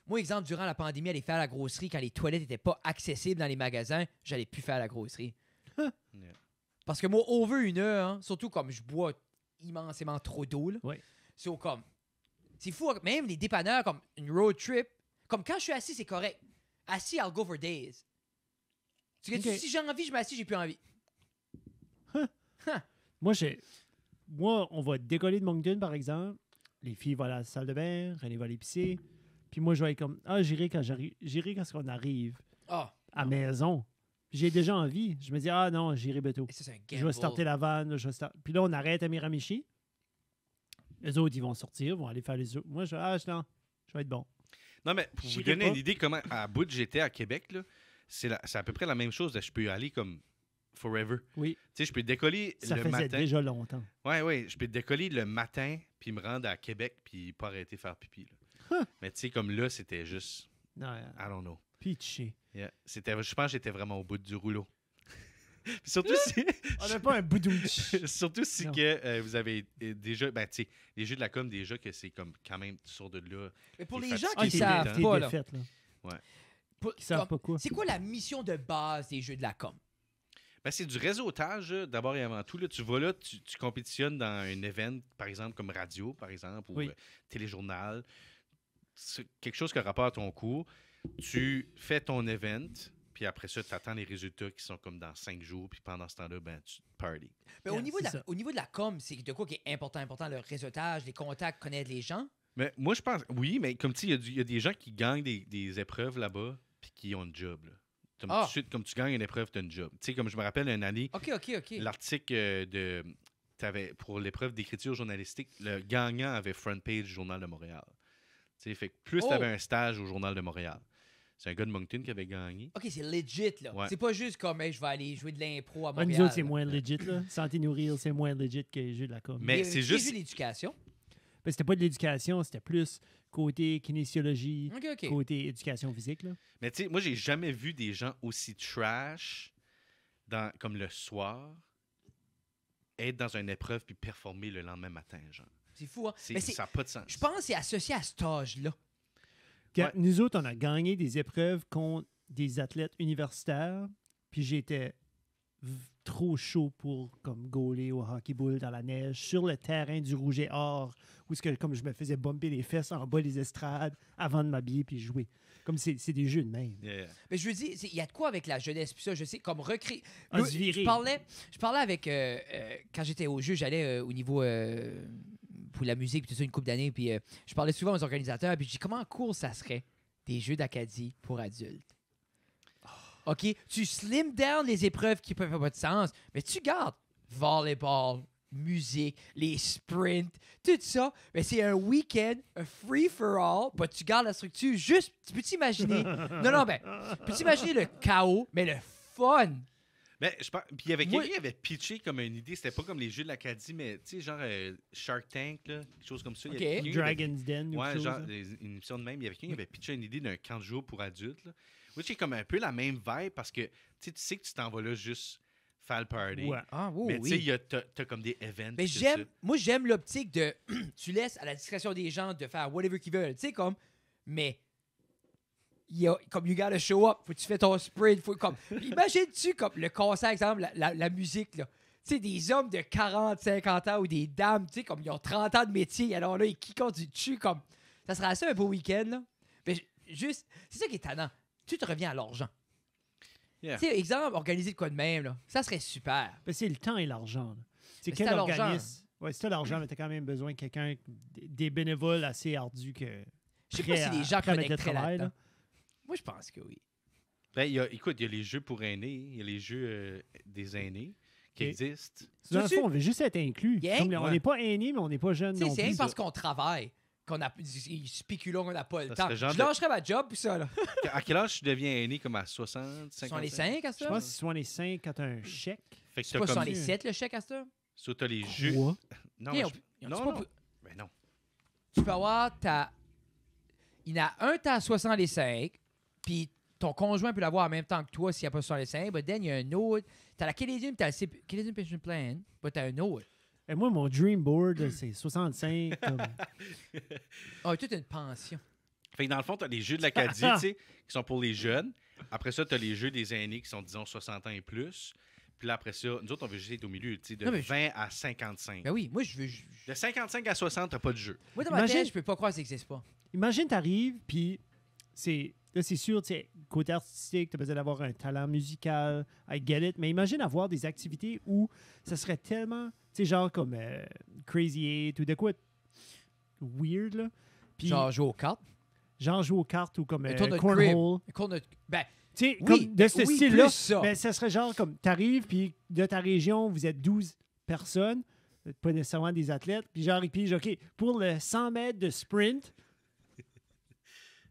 Moi, exemple, durant la pandémie, aller faire la grosserie quand les toilettes n'étaient pas accessibles dans les magasins, j'allais plus faire la grosserie. Yeah. Parce que moi, over une heure, hein, surtout comme je bois immensément trop d'eau, là, Ouais. c'est comme. C'est fou, hein, même les dépanneurs, comme une road trip, comme quand je suis assis, c'est correct. Assis, I'll go for days. Tu sais, Ok. si j'ai envie, je m'assis, j'ai plus envie. Moi, on va décoller de Moncton, par exemple. Les filles vont à la salle de bain, René va aller pisser. Puis moi, je vais être comme, j'irai quand on arrive Ah, à la maison. J'ai déjà envie. Je me dis, non, j'irai bientôt. et ça, c'est un Je vais gamble. starter la vanne. Puis là, on arrête à Miramichi. Les autres, ils vont sortir, vont aller faire les autres. Moi, je vais être bon. Non, mais pour vous J'irai donner pas. une idée comment, à bout j'étais à Québec, là, c'est à peu près la même chose. Je peux y aller comme forever. Oui, Tu sais, je peux décoller ça le faisait matin. déjà longtemps. Ouais, je peux décoller le matin, puis me rendre à Québec, puis pas arrêter de faire pipi. Là. Mais tu sais, comme là, c'était juste, Non, I don't know. pitché. Yeah. Je pense que j'étais vraiment au bout du rouleau. Puis surtout si, On n'a pas un boudouch. surtout si Non. que, vous avez déjà, ben tu sais, les jeux de la com, déjà que c'est comme quand même, tu sors de là. Mais pour T'es les gens fatigué, qui t'es savent détente. pas, là, défaites, là. pour- Qui savent comme- pas quoi. c'est quoi la mission de base des jeux de la com? Ben, c'est du réseautage, là, d'abord et avant tout. Là, tu vas là, tu compétitionnes dans un event, par exemple, comme radio, par exemple, ou Oui. téléjournal. C'est quelque chose qui a rapport à ton cours. Tu fais ton event, puis après ça, tu attends les résultats qui sont comme dans 5 jours, puis pendant ce temps-là, ben, tu party. Mais Yeah, au, niveau de c'est la, ça. au niveau de la com, c'est de quoi qui est important, le réseautage, les contacts, connaître les gens. Mais moi, je pense, oui, mais comme tu sais, il y a des gens qui gagnent des épreuves là-bas, puis qui ont un job. Là. Comme, Ah. tout de suite, comme tu gagnes une épreuve, tu as un job. Tu sais, comme je me rappelle une année, OK. l'article pour l'épreuve d'écriture journalistique, le gagnant avait front page du Journal de Montréal. Tu sais, fait que plus Oh! tu avais un stage au Journal de Montréal. C'est un gars de Moncton qui avait gagné. OK, c'est legit, là. Ouais. C'est pas juste comme, hey, je vais aller jouer de l'impro à Ah, Montréal. nous autres, c'est moins legit. Là. Santé nourrir, c'est moins legit que les jeux de la com. Mais c'est juste. jeux d'éducation. Ben, c'était pas de l'éducation, c'était plus côté kinésiologie, OK. côté éducation physique. Là. Mais tu sais, moi, j'ai jamais vu des gens aussi trash comme le soir être dans une épreuve puis performer le lendemain matin, genre. C'est fou, hein? C'est- Mais c'est- ça n'a pas de sens. je pense que c'est associé à cet âge-là. Quand Ouais. nous autres, on a gagné des épreuves contre des athlètes universitaires, puis j'étais trop chaud pour comme gauler au hockey bull dans la neige sur le terrain du Rouge et Or, où ce que, comme je me faisais bumper les fesses en bas des estrades avant de m'habiller puis jouer. Comme c'est des jeux de même. Yeah. Mais je veux dire, il y a de quoi avec la jeunesse, puis ça, je sais, comme recréer. Ah, se virer. Je parlais avec. Quand j'étais au jeu, j'allais au niveau. Pour la musique, puis tout ça, une couple d'années, puis je parlais souvent aux organisateurs, puis je dis comment cool ça serait des jeux d'Acadie pour adultes. OK? Tu slim down les épreuves qui peuvent faire pas de sens, mais tu gardes volleyball, musique, les sprints, tout ça. Mais c'est un week-end, un free-for-all, mais tu gardes la structure juste. Tu peux t'imaginer. Non, ben, peux-tu imaginer le chaos, mais le fun? Mais je pense. Puis il y avait Moi- quelqu'un qui avait pitché comme une idée. C'était pas comme les jeux de l'Acadie, mais tu sais, genre Shark Tank, là, quelque chose comme ça. Il y avait Ok. quelqu'un qui avait- Dragon's Den ou Ouais, quelque chose, genre là. une émission de même. Il y avait quelqu'un qui avait pitché une idée d'un camp de jour pour adultes. Là. Which est comme un peu la même vibe parce que tu sais que tu t'en vas là juste faire le party. Ouais. Ah, oui, Mais tu sais, oui. t'as comme des events. Mais pis tout ça. moi, j'aime l'optique de. Tu laisses à la discrétion des gens de faire whatever qu'ils veulent. Tu sais, comme. Mais. Comme you gotta show up. Faut que tu fais ton sprint. Imagine-tu, comme le concert, exemple, la musique, là. Tu sais, des hommes de 40, 50 ans ou des dames, tu sais, comme ils ont 30 ans de métier. Alors là, ils kickent du dessus, comme. Ça serait assez un beau week-end, là. juste, c'est ça qui est tannant. Tu te reviens à l'argent. Yeah. Tu sais, exemple, organiser de quoi de même, là, ça serait super. Ben, c'est le temps et l'argent. là. C'est Mais quel c'est à l'argent. organisme... Ouais, c'est l'argent, mais t'as quand même besoin de quelqu'un, des bénévoles assez ardus que... Je sais pas si les gens prêts à mettre le connecteraient travail, là-dedans. Moi, je pense que oui. Ben, écoute, il y a les jeux pour aînés, il y a les jeux des aînés qui Ok. existent. Dans le Tu- fond, on veut juste être inclus. Yeah. Comme on Ouais. n'est pas aînés, mais on n'est pas jeunes Tu sais, non c'est plus. rien parce qu'on travaille. Qu'on a, ils spéculons qu'on n'a pas le Ça temps. serait genre Je de- lâcherais ma job pour ça, là. À quel âge tu deviens aîné, comme à 60, 50? Sont les 5 à Je ça? pense que c'est soit les 5 quand t'as un chèque. Fait que C'est t'as pas comme... sur les 7 le chèque à ça? So, t'as les jeux... Quoi? Non, Hey, mais on- non, tu non. peux- Ben non. Tu peux avoir ta. Il y en a un, t'as 65, puis ton conjoint peut l'avoir en même temps que toi s'il n'y a pas 65, but then il y a un autre. T'as la Canadian, puis t'as le Canadian Pension Plan, but t'as un autre. Et moi, mon dream board, c'est 65. comme- Ah, toute une pension. Fait que dans le fond, t'as les jeux de l'Acadie, tu sais, qui sont pour les jeunes. Après ça, t'as les jeux des aînés qui sont, disons, 60 ans et plus. Puis là, après ça, nous autres, on veut juste être au milieu, tu sais, de Non, mais 20 à 55. Ben oui, moi, je veux. De 55 à 60, t'as pas de jeu. Moi, dans ma Imagine- tête, je peux pas croire que ça n'existe pas. Imagine, t'arrives, puis là, c'est sûr, tu sais, côté artistique, t'as besoin d'avoir un talent musical, I get it, mais imagine avoir des activités où ça serait tellement, tu sais, genre comme Crazy Eight ou de quoi weird, là. Puis, Genre jouer aux cartes. genre jouer aux cartes ou comme Un tour de Cornhole. Ben, Tu sais, oui, comme de ce oui, style-là. plus ça. Mais ça serait genre comme, t'arrives, puis de ta région, vous êtes 12 personnes, pas nécessairement des athlètes, puis genre, ils pigent, OK, pour le 100 mètres de sprint,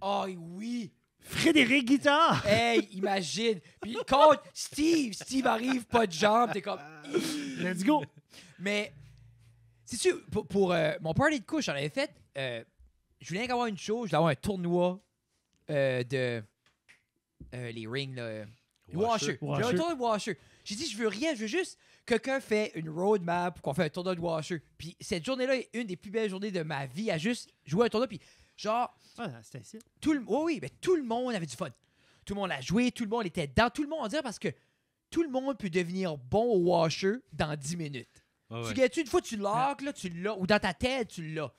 oh oui! Frédéric Guitard! Hey, imagine! Puis contre Steve arrive, pas de jambes, t'es comme. Let's go! Mais, sais-tu, pour mon party de couche, j'en avais fait. Je voulais avoir une chose, je voulais avoir un tournoi de. Les rings, là. Washer. Je voulais un tournoi de Washer. J'ai dit, je veux rien, je veux juste quelqu'un fait une roadmap pour qu'on fait un tournoi de Washer. Puis cette journée-là est une des plus belles journées de ma vie à juste jouer un tournoi. Puis, genre, Ah, c'était ici. oui, tout le monde avait du fun. Tout le monde a joué, tout le monde était dedans. Tout le monde, on dirait parce que tout le monde peut devenir bon au Washer dans 10 minutes. Ouais, Tu ouais. gagnes une fois tu l'as, là, tu l'as. Ou dans ta tête, tu l'as.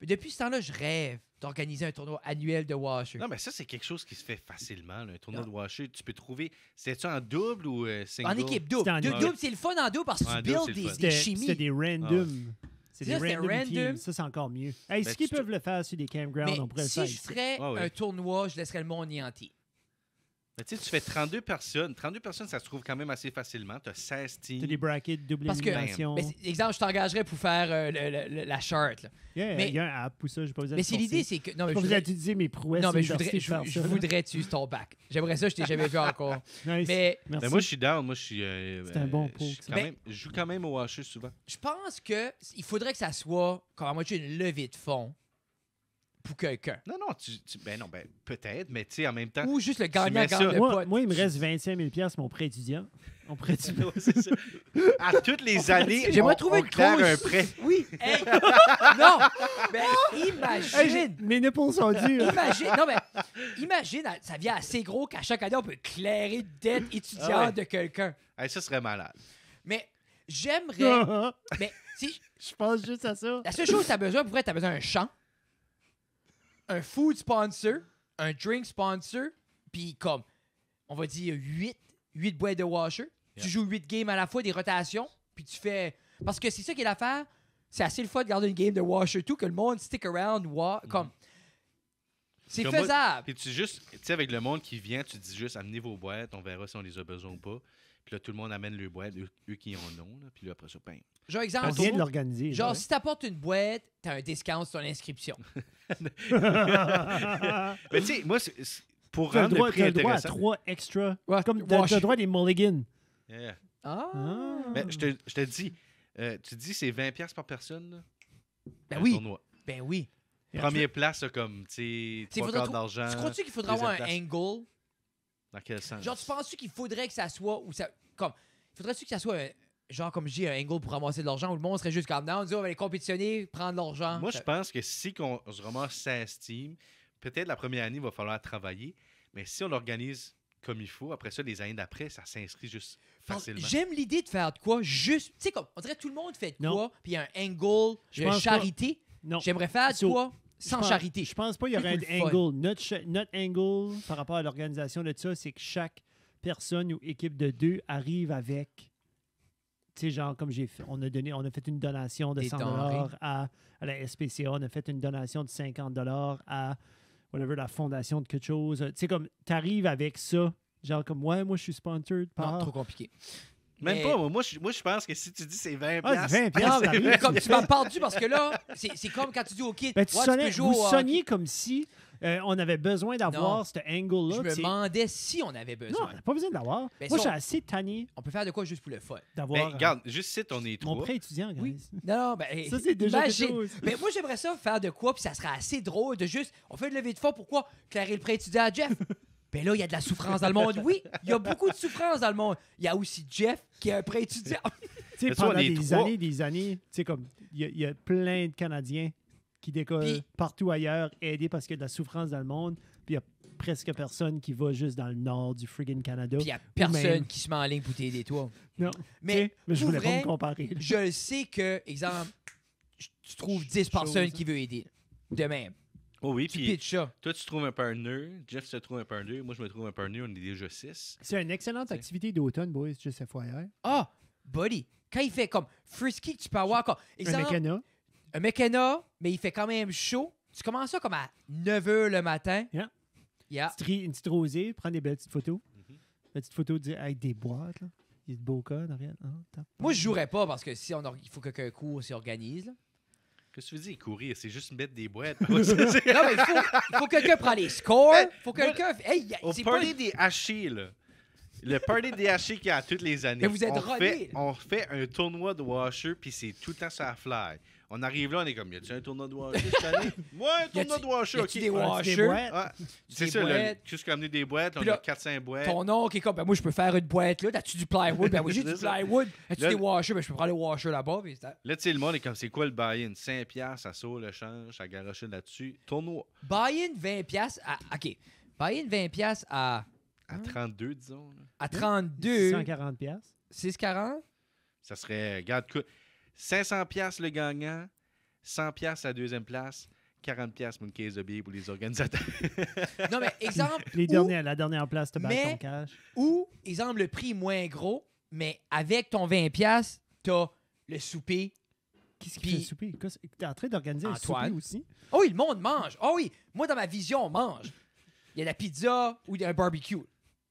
Mais depuis ce temps-là, je rêve d'organiser un tournoi annuel de Washer. Non, mais ça, c'est quelque chose qui se fait facilement, là, un tournoi Non. de Washer. Tu peux trouver... C'est-tu en double ou single? En équipe double. C'était en double. Double, c'est le fun en double parce que Ouais, tu double, builds c'est le fun. des C'était chimies. des random. C'est des Ça, c'était random random. teams. Ça, c'est encore mieux. Hey, Ben, si ils tu peuvent le faire sur des campgrounds, Mais on pourrait le si faire je ici. ferais Ouais, ouais. un tournoi, je laisserais le monde y entier. Mais tu sais, tu fais 32 personnes. 32 personnes, ça se trouve quand même assez facilement. Tu as 16 teams. T'as des brackets, double Parce que- élimination. Mais exemple, je t'engagerais pour faire la charte. là. Yeah, mais- il y a un app pour ça, j'ai pas besoin Mais de si l'idée, c'est que. Non, mais J'ai pas je besoin voudrais, d'utiliser mes prouesses non, mais je universités voudrais, de faire je ça. voudrais que tu uses ton bac. J'aimerais ça, je t'ai jamais vu encore. Nice. Mais Merci. Ben, moi, je suis down. Moi, je suis... C'est un bon je suis poke, ça. quand même- je joue quand même au Washer souvent. je pense que il faudrait que ça soit, comme à moitié, une levée de fonds pour quelqu'un. Non, non, peut-être, mais tu sais, en même temps... Ou juste le gagnant mets gagne ça. le moi, pote. moi, il me reste 25 000 $ mon prêt étudiant. Mon prêt étudiant. Ouais, c'est ça. À toutes les années, J'aimerais on trouver une claire cause. un prêt. Oui. Hey. Non. Mais Hey, imagine. mes nipples sont durs. Imagine, non mais imagine, ça vient assez gros qu'à chaque année on peut clairer une dette étudiante Ah ouais. de quelqu'un. Hey, ça serait malade. Mais j'aimerais, Je mais si pense juste à ça. la seule chose que t'as besoin, pour vrai, t'as besoin d'un champ, un food sponsor, un drink sponsor, puis comme on va dire 8 boîtes de washer. Tu Yeah. joues 8 games à la fois, des rotations, puis tu fais parce que c'est ça qui est l'affaire. C'est assez le fun de garder une game de washer tout que le monde stick around, comme c'est Comme moi, faisable. Puis tu sais, avec le monde qui vient, tu dis juste amenez vos boîtes, on verra si on les a besoin ou pas. Puis là, tout le monde amène le boîte, eux qui en ont. Là, puis là, après ça, ben. Genre On exemple, vient de l'organiser. genre là. si t'apportes une boîte, t'as un discount sur ton inscription. Mais tu sais, moi, pour T'as le rendre droit, le prix t'as le droit à intéressant. 3 extra. Ouais, Comme t'as le droit des mulligans. Yeah. Ah. Mais je te dis, tu dis c'est 20$ par personne. Là, Ben un oui. tournoi. Ben oui. Première place, là, comme, tu sais, T'sais, 3 faudrait quarts d'argent. Tu crois-tu qu'il faudrait avoir un deuxième angle? Dans quel sens? Genre, tu penses-tu qu'il faudrait que ça soit. Ou ça, comme, faudrait-tu que ça soit, genre, comme je dis, un angle pour ramasser de l'argent où le monde serait juste comme, non, on dit, on va aller compétitionner, prendre de l'argent. Moi, Ça- je pense que si on se ramasse 16 teams, peut-être la première année, il va falloir travailler. Mais si on l'organise comme il faut, après ça, les années d'après, ça s'inscrit juste facilement. J'aime l'idée de faire de quoi, juste. Tu sais, comme, on dirait que tout le monde fait de Non. quoi, puis il y a un angle, Je de pense charité. Non. J'aimerais faire de So- quoi. sans charité. Je pense pas qu'il y aurait Plus un cool, angle. Notre angle par rapport à l'organisation de ça, c'est que chaque personne ou équipe de 2 arrive avec, tu sais, genre comme on a fait une donation de Des 100 denrées. à la SPCA, on a fait une donation de 50 à whatever, la fondation de quelque chose. Tu sais, comme, t'arrives avec ça, genre comme, ouais, moi, je suis sponsored Non, par... trop compliqué. Même Mais- pas, moi je pense que si tu dis c'est 20$. Ah, c'est 20$, Non, mais t'arrives. comme tu m'as perdu parce que là, c'est comme quand tu dis au kid, Ben, tu ouais, sonnais- peux jouer vous au sonniez hockey. comme si on avait besoin Non. d'avoir cet angle-là. Je me puis c'est- demandais si on avait Non, besoin. on n'a pas besoin de l'avoir. Ben, Moi, si je suis on- assez tanné On peut faire de quoi juste pour le fun. d'avoir Ben, regarde, juste si on est mon trois. prêt étudiant. Oui. guys. Non, ben, Ça, c'est déjà imagine. quelque chose. Mais moi, j'aimerais ça faire de quoi, puis ça serait assez drôle de juste, on fait une levée de fonds, pourquoi clairer le prêt étudiant à Jeff? Ben là, il y a de la souffrance dans le monde. Oui, il y a beaucoup de souffrance dans le monde. Il y a aussi Jeff qui a un prêt étudiant. Tu sais, Mais ça, on pendant est des années, tu sais, comme, il y a plein de Canadiens qui décollent Puis- partout ailleurs, aidés parce qu'il y a de la souffrance dans le monde, puis il y a presque personne qui va juste dans le nord du friggin' Canada. Puis il n'y a personne même. qui se met en ligne pour t'aider, toi. Non, Mais, mais je pour voulais pas vrai, me comparer. là. je le sais que, exemple, tu trouves 10 personnes qui veulent aider. De même. Oh oui, Tu puis pitches ça. toi tu trouves un partner, Jeff se trouve un partner, moi je me trouve un partner, on est déjà 6. C'est une excellente activité d'automne, boys, juste FYI. Ah, buddy. Quand il fait comme frisky, que tu peux avoir comme. Un Exemple, mécana. un mécana, mais il fait quand même chaud. Tu commences ça comme à 9h le matin. Yeah. Yeah. Une petite rosée, prendre des belles petites photos. Mhm. Une petite photo avec des boîtes, là. Il y a de beaux cas derrière. Ah, top. Moi, je jouerais pas parce que si il faut que quelqu'un court, s'organise. là. Qu'est-ce que tu veux dire, courir? C'est juste mettre des boîtes. Non, mais il faut que quelqu'un prenne les scores. Il faut que quelqu'un. Hey, Au c'est party pas... des hachis, là. Le party des hachis qu'il y a toutes les années. Mais vous êtes on rodés, fait, là. on fait un tournoi de washer, puis c'est tout le temps sur la fly. On arrive là, on est comme, y a-tu un tournoi de washer cette année? Ouais, un tournoi de washer, Y ok. a-tu des Ouais, des washers? boîtes. Ah, c'est Des ça, là. boîtes. Juste comme amener des boîtes, on Puis a là, 4-5 boîtes. Ton oncle est comme, ben moi, je peux faire une boîte là. As-tu du plywood? Ben oui, j'ai du C'est ça. plywood. As-tu Là- des washers? Ben je peux prendre les washers là-bas. Puis c'est- Là, tu sais, le monde est comme, c'est quoi le buy-in? 5$, ça sort le change, ça garoche là-dessus. Tournoi Buy-in 20$ à. OK. Buy-in 20$ à à 32, disons. là. à 32. 140 piastres. 6,40? Ça serait, regarde, 500$ le gagnant, 100$ la deuxième place, 40$ pour une caisse de billets pour les organisateurs. Non, mais exemple. La dernière place, tu Mais- ton cash. Ou, exemple, le prix moins gros, mais avec ton 20$, t'as le souper. Qu'est-ce qui Puis- fait le souper? T'es en train d'organiser un Antoine. souper aussi? Oh oui, le monde mange. Oh oui, moi, dans ma vision, on mange. Il y a la pizza ou un barbecue.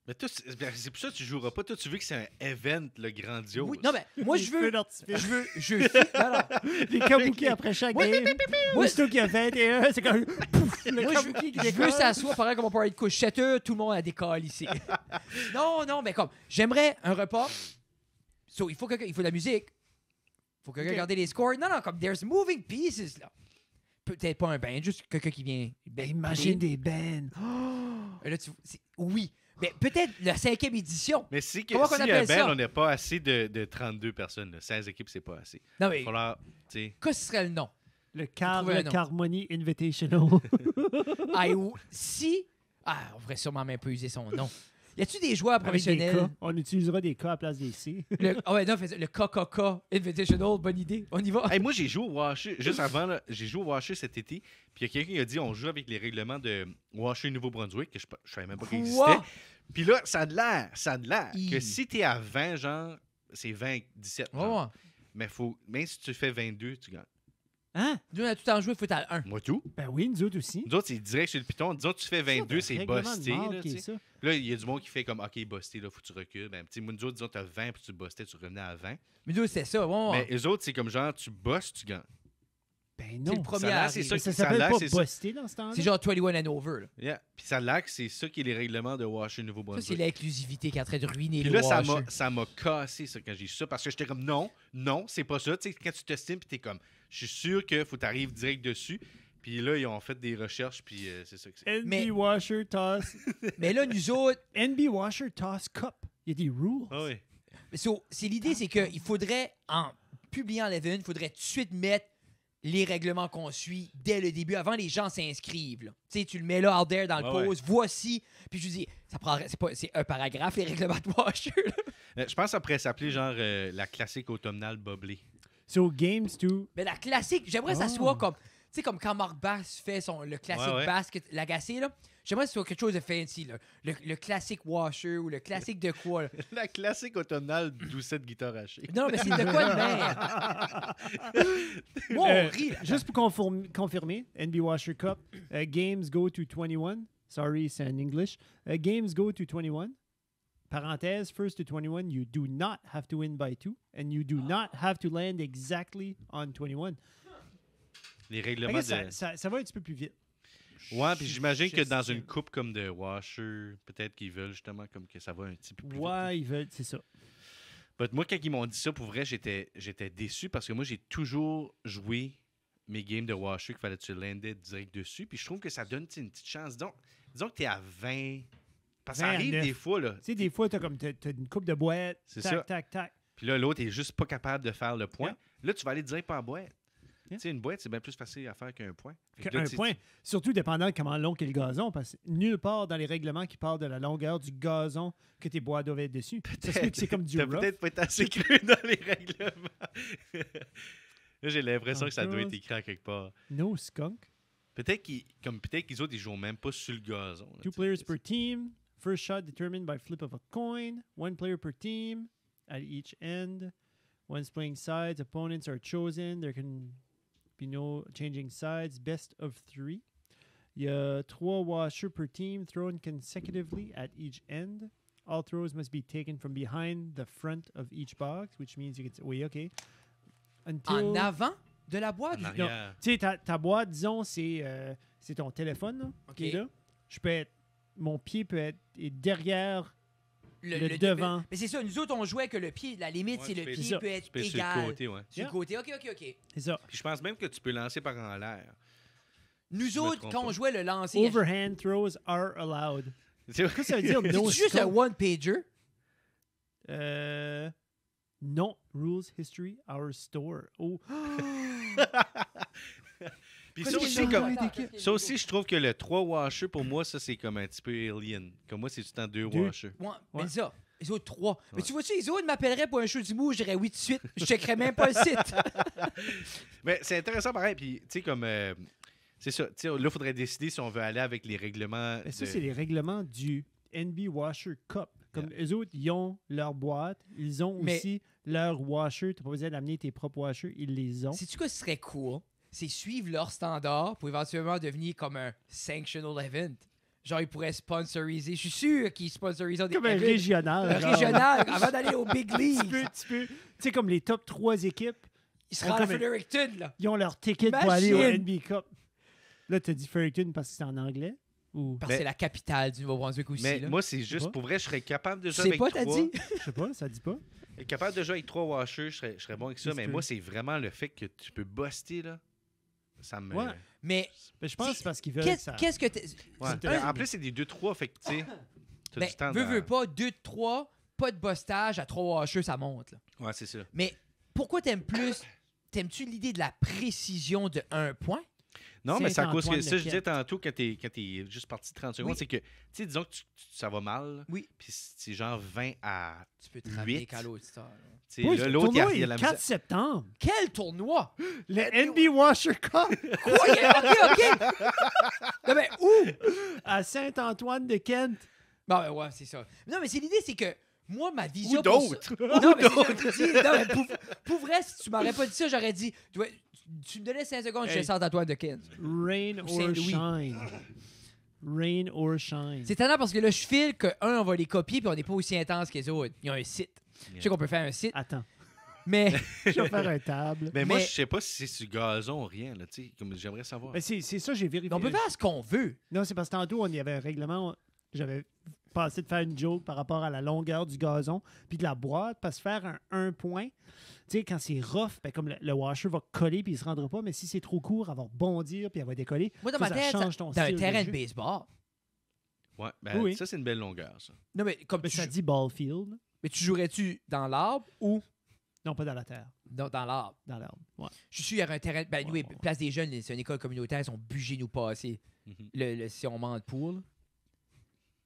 Mais toi, c'est pour ça que tu joueras pas. Toi, tu veux que c'est un event, le grandiose. Oui, non, mais moi, je Les feux veux. d'artifice. Je veux. Non, non. Les kabuki après chaque Oui. game. Moi, c'est toi qui a 21, c'est comme pouf, le Moi, kabuki qui je veux décolle. s'asseoir pareil comme on parlait de couche 7 heures, tout le monde a décolle ici. Non, mais comme, j'aimerais un repas. So, il faut de la musique. Il faut que quelqu'un Ok. regarde les scores. Non, comme, there's moving pieces, là. Peut-être pas un band, juste quelqu'un qui vient. Ben, imagine des bands. Là, oui. Mais peut-être la 5e édition. Mais si Comment qu'on si appelle ça? on n'a pas assez de 32 personnes. Là. 16 équipes, c'est pas assez. Non, Il mais va falloir, tu sais... qu'est-ce que serait le nom? Le trouver un nom. Carmony Invitational. Si. Ah, on devrait sûrement même pas user son nom. Y a-tu des joueurs Avec des professionnels? K. On utilisera des K à la place des C. Le KKK Invitational, bonne idée. On y va. Hey, moi, j'ai joué au Washer, juste avant, là, j'ai joué au Washer cet été, puis il y a quelqu'un qui a dit on joue avec les règlements de Washer Nouveau-Brunswick, que je savais même pas qu'ils existaient. Quoi? Puis là, ça a de l'air que Hi. si t'es à 20, genre, c'est 20, 17. genre. Ouais. Mais même si tu fais 22, tu gagnes. Hein? Nous, on a tout en joué, faut à 1. Moi, tout. Ben oui, nous autres aussi. Nous autres, c'est direct sur le piton. Disons que tu fais 22, c'est Règlement de busté. marde Là, qui est tu sais. ça. Puis là, il y a du monde qui fait comme OK, busté, là, faut que tu recules. Ben, nous autres, disons, t'as 20, puis tu bustais, tu revenais à 20. Mais nous, c'est ça. Ouais. Mais eux autres, c'est comme genre, tu bosses, tu gagnes. Ben C'est non. le premier Ça a l'air, à c'est arriver. ça Ça ça a s'appelle l'air, pas c'est ça. busté dans ce temps-là. C'est genre 21 and over. Là. Yeah. Puis ça a l'air que c'est ça qui est les règlements de Washer Ça, c'est Nouveau-Brunswick. l'inclusivité qui est en train de ruiner Puis le là, Washer. ça m'a cassé ça quand j'ai su ça parce que j'étais comme non, c'est pas ça. Tu sais, quand tu t'estimes, puis t'es comme, je suis sûr qu'il faut t'arriver direct dessus. Puis là, ils ont fait des recherches, puis c'est ça que c'est. NB Mais- Washer Toss. Mais là, nous autres, NB Washer Toss Cup. Il y a des rules. Ah oui. c'est l'idée, c'est qu'il faudrait, en publiant l'event, il faudrait tout de suite mettre les règlements qu'on suit dès le début, avant les gens s'inscrivent. Là. Tu sais, tu le mets là, out there, dans le Ah ouais. pause, voici. Puis je vous dis, c'est un paragraphe, les règlements de Washer. là. Je pense que ça pourrait s'appeler genre la classique automnale boblée. So, games to... Mais la classique, j'aimerais que ça Oh. soit comme, tu sais, comme quand Mark Bass fait le classique Ouais, ouais. basket, l'agacé, là. J'aimerais que ce soit quelque chose de fancy, là. Le classique washer ou le classique de quoi, là. La classique automnale doucette guitare hachée. Non, mais c'est de quoi de même? Moi, on rit, là. Juste pour confirmer, NB Washer Cup, games go to 21. Sorry, c'est en English. Games go to 21. Parenthèse, first to 21, you do not have to win by 2, and you do not have to land exactly on 21. Les règlements Regarde, de... ça va un petit peu plus vite. Ouais, puis j'imagine que dans J'estime. une coupe comme de washer, peut-être qu'ils veulent justement comme que ça va un petit peu plus vite. Ouais, ils veulent, c'est ça. But moi, quand ils m'ont dit ça, pour vrai, j'étais déçu parce que moi, j'ai toujours joué mes games de washer qu'il fallait que tu landais direct dessus. Puis je trouve que ça donne une petite chance. Disons que tu es à 20. Parce que ça 20 à arrive 9. des fois, là. Tu sais, des fois, t'as une coupe de boîte, C'est tac, ça. tac, tac. Puis là, l'autre est juste pas capable de faire le point. Yeah. Là, tu vas aller direct par boîte. Yeah. Tu sais, une boîte, c'est bien plus facile à faire qu'un point. Fait que Que là, un tu sais, point. Surtout dépendant de comment long qu'est le gazon, parce que nulle part dans les règlements qui parlent de la longueur du gazon que tes bois doivent être dessus. Ça se peut que c'est comme du T'as rough. peut-être pas été assez cru dans les règlements. Là, j'ai l'impression que ça doit Encore. être écrit à quelque part. No skunk. Peut-être qu'ils autres, ils jouent même pas sur le gazon. là, Two tu sais. players per team. First shot determined by flip of a coin. One player per team at each end. One's playing sides. Opponents are chosen. There can be no changing sides. Best of 3. Il y a 3 washers per team thrown consecutively at each end. All throws must be taken from behind the front of each box, which means you can... Oui, OK. Until... En avant de la boîte? En arrière. Tu sais, ta boîte, disons, c'est ton téléphone là, qui est OK. là. Je peux être... Mon pied peut être est derrière le devant. Mais c'est ça, nous autres, on jouait que le pied, la limite, Ouais, c'est tu le peux- pied c'est ça. peut être Tu peux sur égal. le côté, ouais. Sur le Yeah. côté, OK. C'est ça. Puis je pense même que tu peux lancer par en l'air. Nous je me autres, trompe quand pas. on jouait le lancer, Overhand throws are allowed. C'est Qu'est-ce que ça veut dire no c'est juste un scope? one-pager. Non. Rules history, our store. Oh. Puis Parce ça que aussi, j'ai- comme, Attends, ok, ça aussi, je trouve que le 3 washer, pour moi, ça, c'est comme un petit peu alien. Comme moi, c'est tout le temps 2 Deux. washers. Ouais, Ouais. mais ça, les autres 3. Mais Ouais. tu vois-tu, les autres m'appelleraient pour un show du mou, je dirais oui tout de suite. Je checkerais même pas le site. Mais c'est intéressant, pareil. Puis, tu sais, comme... c'est ça. Tu sais, là, il faudrait décider si on veut aller avec les règlements. Mais ça, de- c'est les règlements du NB Washer Cup. Comme eux autres, ils ont leur boîte. Ils ont Mais- aussi leur washer. Tu n'as pas besoin d'amener tes propres washers. Ils les ont. Sais-tu quoi, ce serait cool? C'est suivre leur standard pour éventuellement devenir comme un sanctional event. Genre, ils pourraient sponsoriser. Je suis sûr qu'ils sponsorisent des Comme un events. régional. Un genre. régional, avant d'aller aux big Tu leagues. peux. Tu sais, comme les top 3 équipes, Ils seraient à la comme un- Fredericton, là. ils ont leur ticket pour aller au Machine. NB Cup. Là, tu as dit Fredericton parce que c'est en anglais? Ou... Parce que Mais- c'est la capitale du Nouveau-Brunswick aussi. Mais là. moi, c'est juste, pas. pour vrai, je serais capable de Tu jouer sais avec pas, t'as 3. dit? Je sais pas, ça dit pas. Capable de jouer avec 3 washers, je serais bon avec ça. Qu'est-ce Mais que- moi, c'est vraiment le fait que tu peux buster, là. Ça me... Ouais. Mais Mais je pense que c'est parce qu'ils veulent qu'est-ce ça. qu'est-ce que t'es... Ouais. C'est Mais un- en plus, c'est des 2-3, fait que, tu sais, t'as Ben, du temps veux pas, 2-3, pas de bustage, à 3 washers, ça monte. Là. Ouais, c'est ça. Mais pourquoi t'aimes plus... T'aimes-tu l'idée de la précision de 1 point? Non, mais c'est à cause que Saint-Antoine ça, de je disais Kent. tantôt quand t'es juste parti 30 secondes, Oui. c'est que, tu sais, disons que ça va mal, Oui. puis c'est genre 20 à... Tu peux te ramener 8. qu'à l'autre star. là. Tu sais, Oui, là, le l'autre, il y a, tournoi il y a est la le misère. 4 septembre. Quel tournoi? Le NB Washer Cup Quoi? OK. Non, mais où? à Saint-Antoine-de-Kent. Bon, ben ouais, c'est ça. Non, mais c'est l'idée, c'est que moi, ma vision... Ou pour ça- d'autres. Non, mais c'est ça que je dis. Non, mais pour vrai, si tu m'aurais pas dit ça, j'aurais dit... Tu me donnais 5 secondes, je Hey. suis Saint-Antoine de Kent. Rain Ou or Saint-Louis. shine. Rain or shine. C'est étonnant parce que là, je file que, on va les copier puis on n'est pas aussi intense que les autres. Ils ont un site. Je sais qu'on peut faire un site, Attends, mais je vais faire un table. Mais moi, Mais- je sais pas si c'est sur gazon ou rien, là, tu sais, comme j'aimerais savoir. Ben, c'est ça, j'ai vérifié. on peut faire ce qu'on veut. Non, c'est parce que tantôt, on y avait un règlement. J'avais pensé de faire une joke par rapport à la longueur du gazon puis de la boîte, parce que faire un point, tu sais, quand c'est rough, ben, comme le washer va coller puis il se rendra pas, mais si c'est trop court, elle va rebondir puis elle va décoller. Moi, dans Ça, ma ça tête, change ton dans un style de terrain de jeu. baseball. Ouais, ben, Oui. ça, c'est une belle longueur, ça. Non, mais comme Ben, tu, ça dit ball field. mais tu jouerais-tu dans l'arbre ou Non, pas dans la terre, dans l'arbre? dans l'herbe. Ouais. Je suis sûr qu'il y aurait un terrain. Ben, Ouais, oui, ouais. Place des Jeunes, c'est une école communautaire, ils sont bugés nous passer Mhm. si on ment de poule.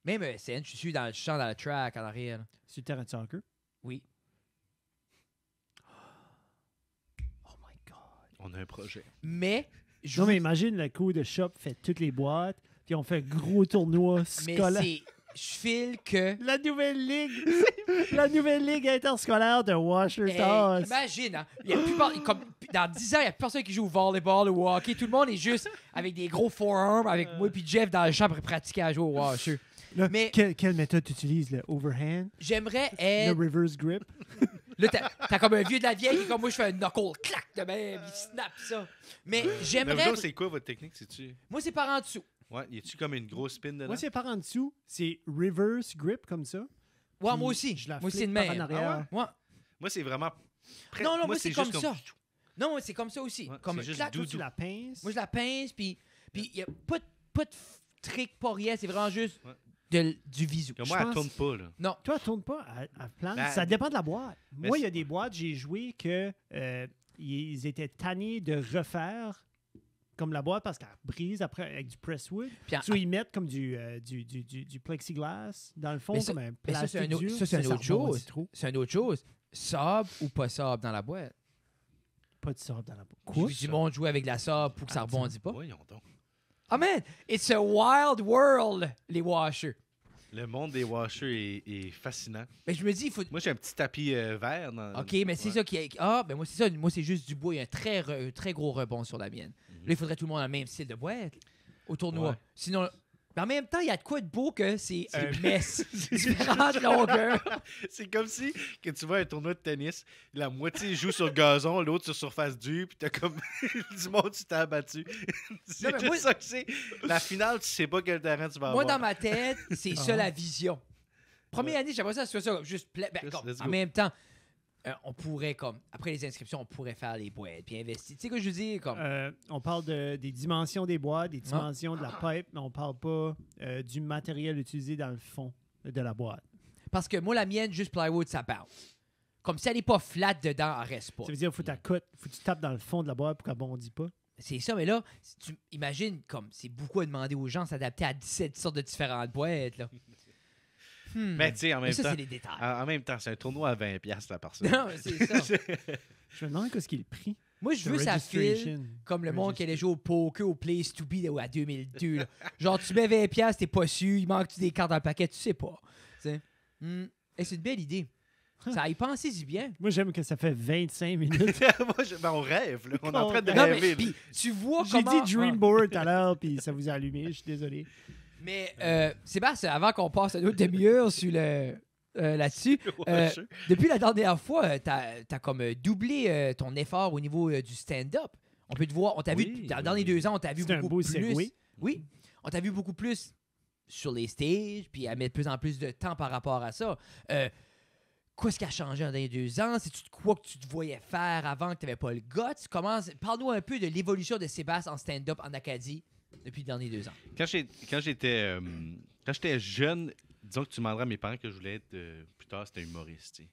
Même SN, je suis sûr dans le champ, dans le track, en arrière. là. Sur le terrain de soccer. Oui. Oh my God. On a un projet. Mais Non, mais imagine, le coup de shop fait toutes les boîtes, puis on fait un gros tournoi Mais scolaire. je file que... La nouvelle ligue interscolaire de Washer Hey, Toss. imagine, hein, il y a comme, dans 10 ans, il n'y a plus personne qui joue au volleyball ou au hockey. Tout le monde est juste avec des gros forearms, avec moi et Jeff dans le champ pour pratiquer à jouer au washer. Là, mais- quelle méthode tu utilises? Le overhand? J'aimerais Le être... reverse grip? Là, t'as comme un vieux de la vieille qui est comme moi, je fais un knuckle, clac, de même, il snap ça. Mais Mais j'aimerais... vous autres, c'est quoi votre technique? C'est-tu... Moi, c'est par en dessous. Ouais, y a-tu comme une grosse spin dedans? Moi, c'est par en dessous. C'est reverse grip, comme ça. Ouais, Puis moi aussi. Je la Moi aussi, flippe de par même. en arrière. Ouais. Moi, c'est vraiment... Non, moi, c'est comme juste ça. Non, moi, c'est comme ça aussi. Ouais, Comme c'est juste clac, Toi, doudou. tu la pinces. moi, je la pince, puis il n'y a pas de trick, pas rien. C'est vraiment juste Ouais. du visu. Comme moi, Je elle pense- tourne pas, là. Non. Toi, elle tourne pas à plan. Ben, Ça dépend de la boîte. mais Moi, il y a c'est- des boîtes, j'ai joué que ils étaient tannés de refaire comme la boîte parce qu'elle brise après avec du presswood. Puis en- Soit ils mettent comme du plexiglas dans le fond, Mais ça- comme un mais ça, plastique c'est un autre- dur. ça, c'est une autre rebondit chose. trop. C'est une autre chose. Sable ou pas sable dans la boîte? Pas de sable dans la boîte. J'ai Quoi? vu du monde jouer avec de la sable pour que ça Ah, rebondit pas. Voyons donc. Ah, man! It's a wild world, les washers. Le monde des washers est fascinant. Mais je me dis, il faut... Moi, j'ai un petit tapis vert. OK, mais c'est Ouais. ça qui est... Ah, ben moi, c'est ça. Moi, c'est juste du bois. Il y a un très gros rebond sur la mienne. Mhm. Là, il faudrait tout le monde dans le même style de boîte au tournoi. Ouais. Sinon... Mais en même temps, il y a de quoi de beau que c'est un C'est- mess. C'est- Différentes longueurs. C'est comme si que tu vois un tournoi de tennis, la moitié joue sur gazon, l'autre sur surface dure, puis t'as comme du monde tu t'es abattu. C'est Non, mais juste moi- ça que c'est. La finale, tu sais pas quel terrain tu vas Moi, avoir. dans ma tête, c'est ça la vision. Première année, j'aimerais ça, c'est ça, comme juste ben, Yes, comme, let's en go. même temps, on pourrait, comme, après les inscriptions, on pourrait faire les boîtes puis investir. Tu sais quoi je veux dire? Comme, On parle des dimensions des boîtes, des dimensions de la pipe, mais on parle pas du matériel utilisé dans le fond de la boîte. parce que moi, la mienne, juste plywood, ça bounce. Comme si elle n'est pas flat dedans, elle reste pas. Ça veut dire qu'il faut que tu tapes dans le fond de la boîte pour qu'elle bondit pas. C'est ça, mais là, si tu imagines, comme, c'est beaucoup à demander aux gens de s'adapter à 17 sortes de différentes boîtes, là. Mais tu sais, en Mais même ça, temps, c'est les détails. en même temps, c'est un tournoi à 20$ la personne. Non, mais c'est ça. Je me demande qu'est-ce qu'il est le prix. Moi, je veux The ça file registration. comme le monde qui allait jouer au poker, au Place to Be là, à 2002. Là. Genre, tu mets 20$, t'es pas sûr, il manque-tu des cartes dans le paquet, tu sais pas. Tu sais. Et c'est une belle idée. Ça y pensez-y bien. Moi, j'aime que ça fait 25 minutes. Moi, ben, on rêve, là. On est en train de Non, mais rêver. là. puis, tu vois J'ai comment... dit Dreamboard tout à l'heure, puis ça vous a allumé. Je suis désolé. Mais, Sébastien, avant qu'on passe à notre demi-heure sur là-dessus, Washer. depuis la dernière fois, t'as comme doublé ton effort au niveau du stand-up. On peut te voir, on t'a Oui, vu, dans oui, les oui. deux ans, on t'a vu C'est un beaucoup beau plus. segway. Oui, on t'a vu beaucoup plus sur les stages, puis à mettre de plus en plus de temps par rapport à ça. Qu'est-ce qui a changé dans les 2 ans? C'est-tu de quoi que tu te voyais faire avant que tu n'avais pas le guts? Parle-nous un peu de l'évolution de Sébastien en stand-up en Acadie depuis les derniers 2 ans. Quand j'étais jeune, disons que tu demanderais à mes parents que je voulais être plus tard, c'était humoriste. Tu sais.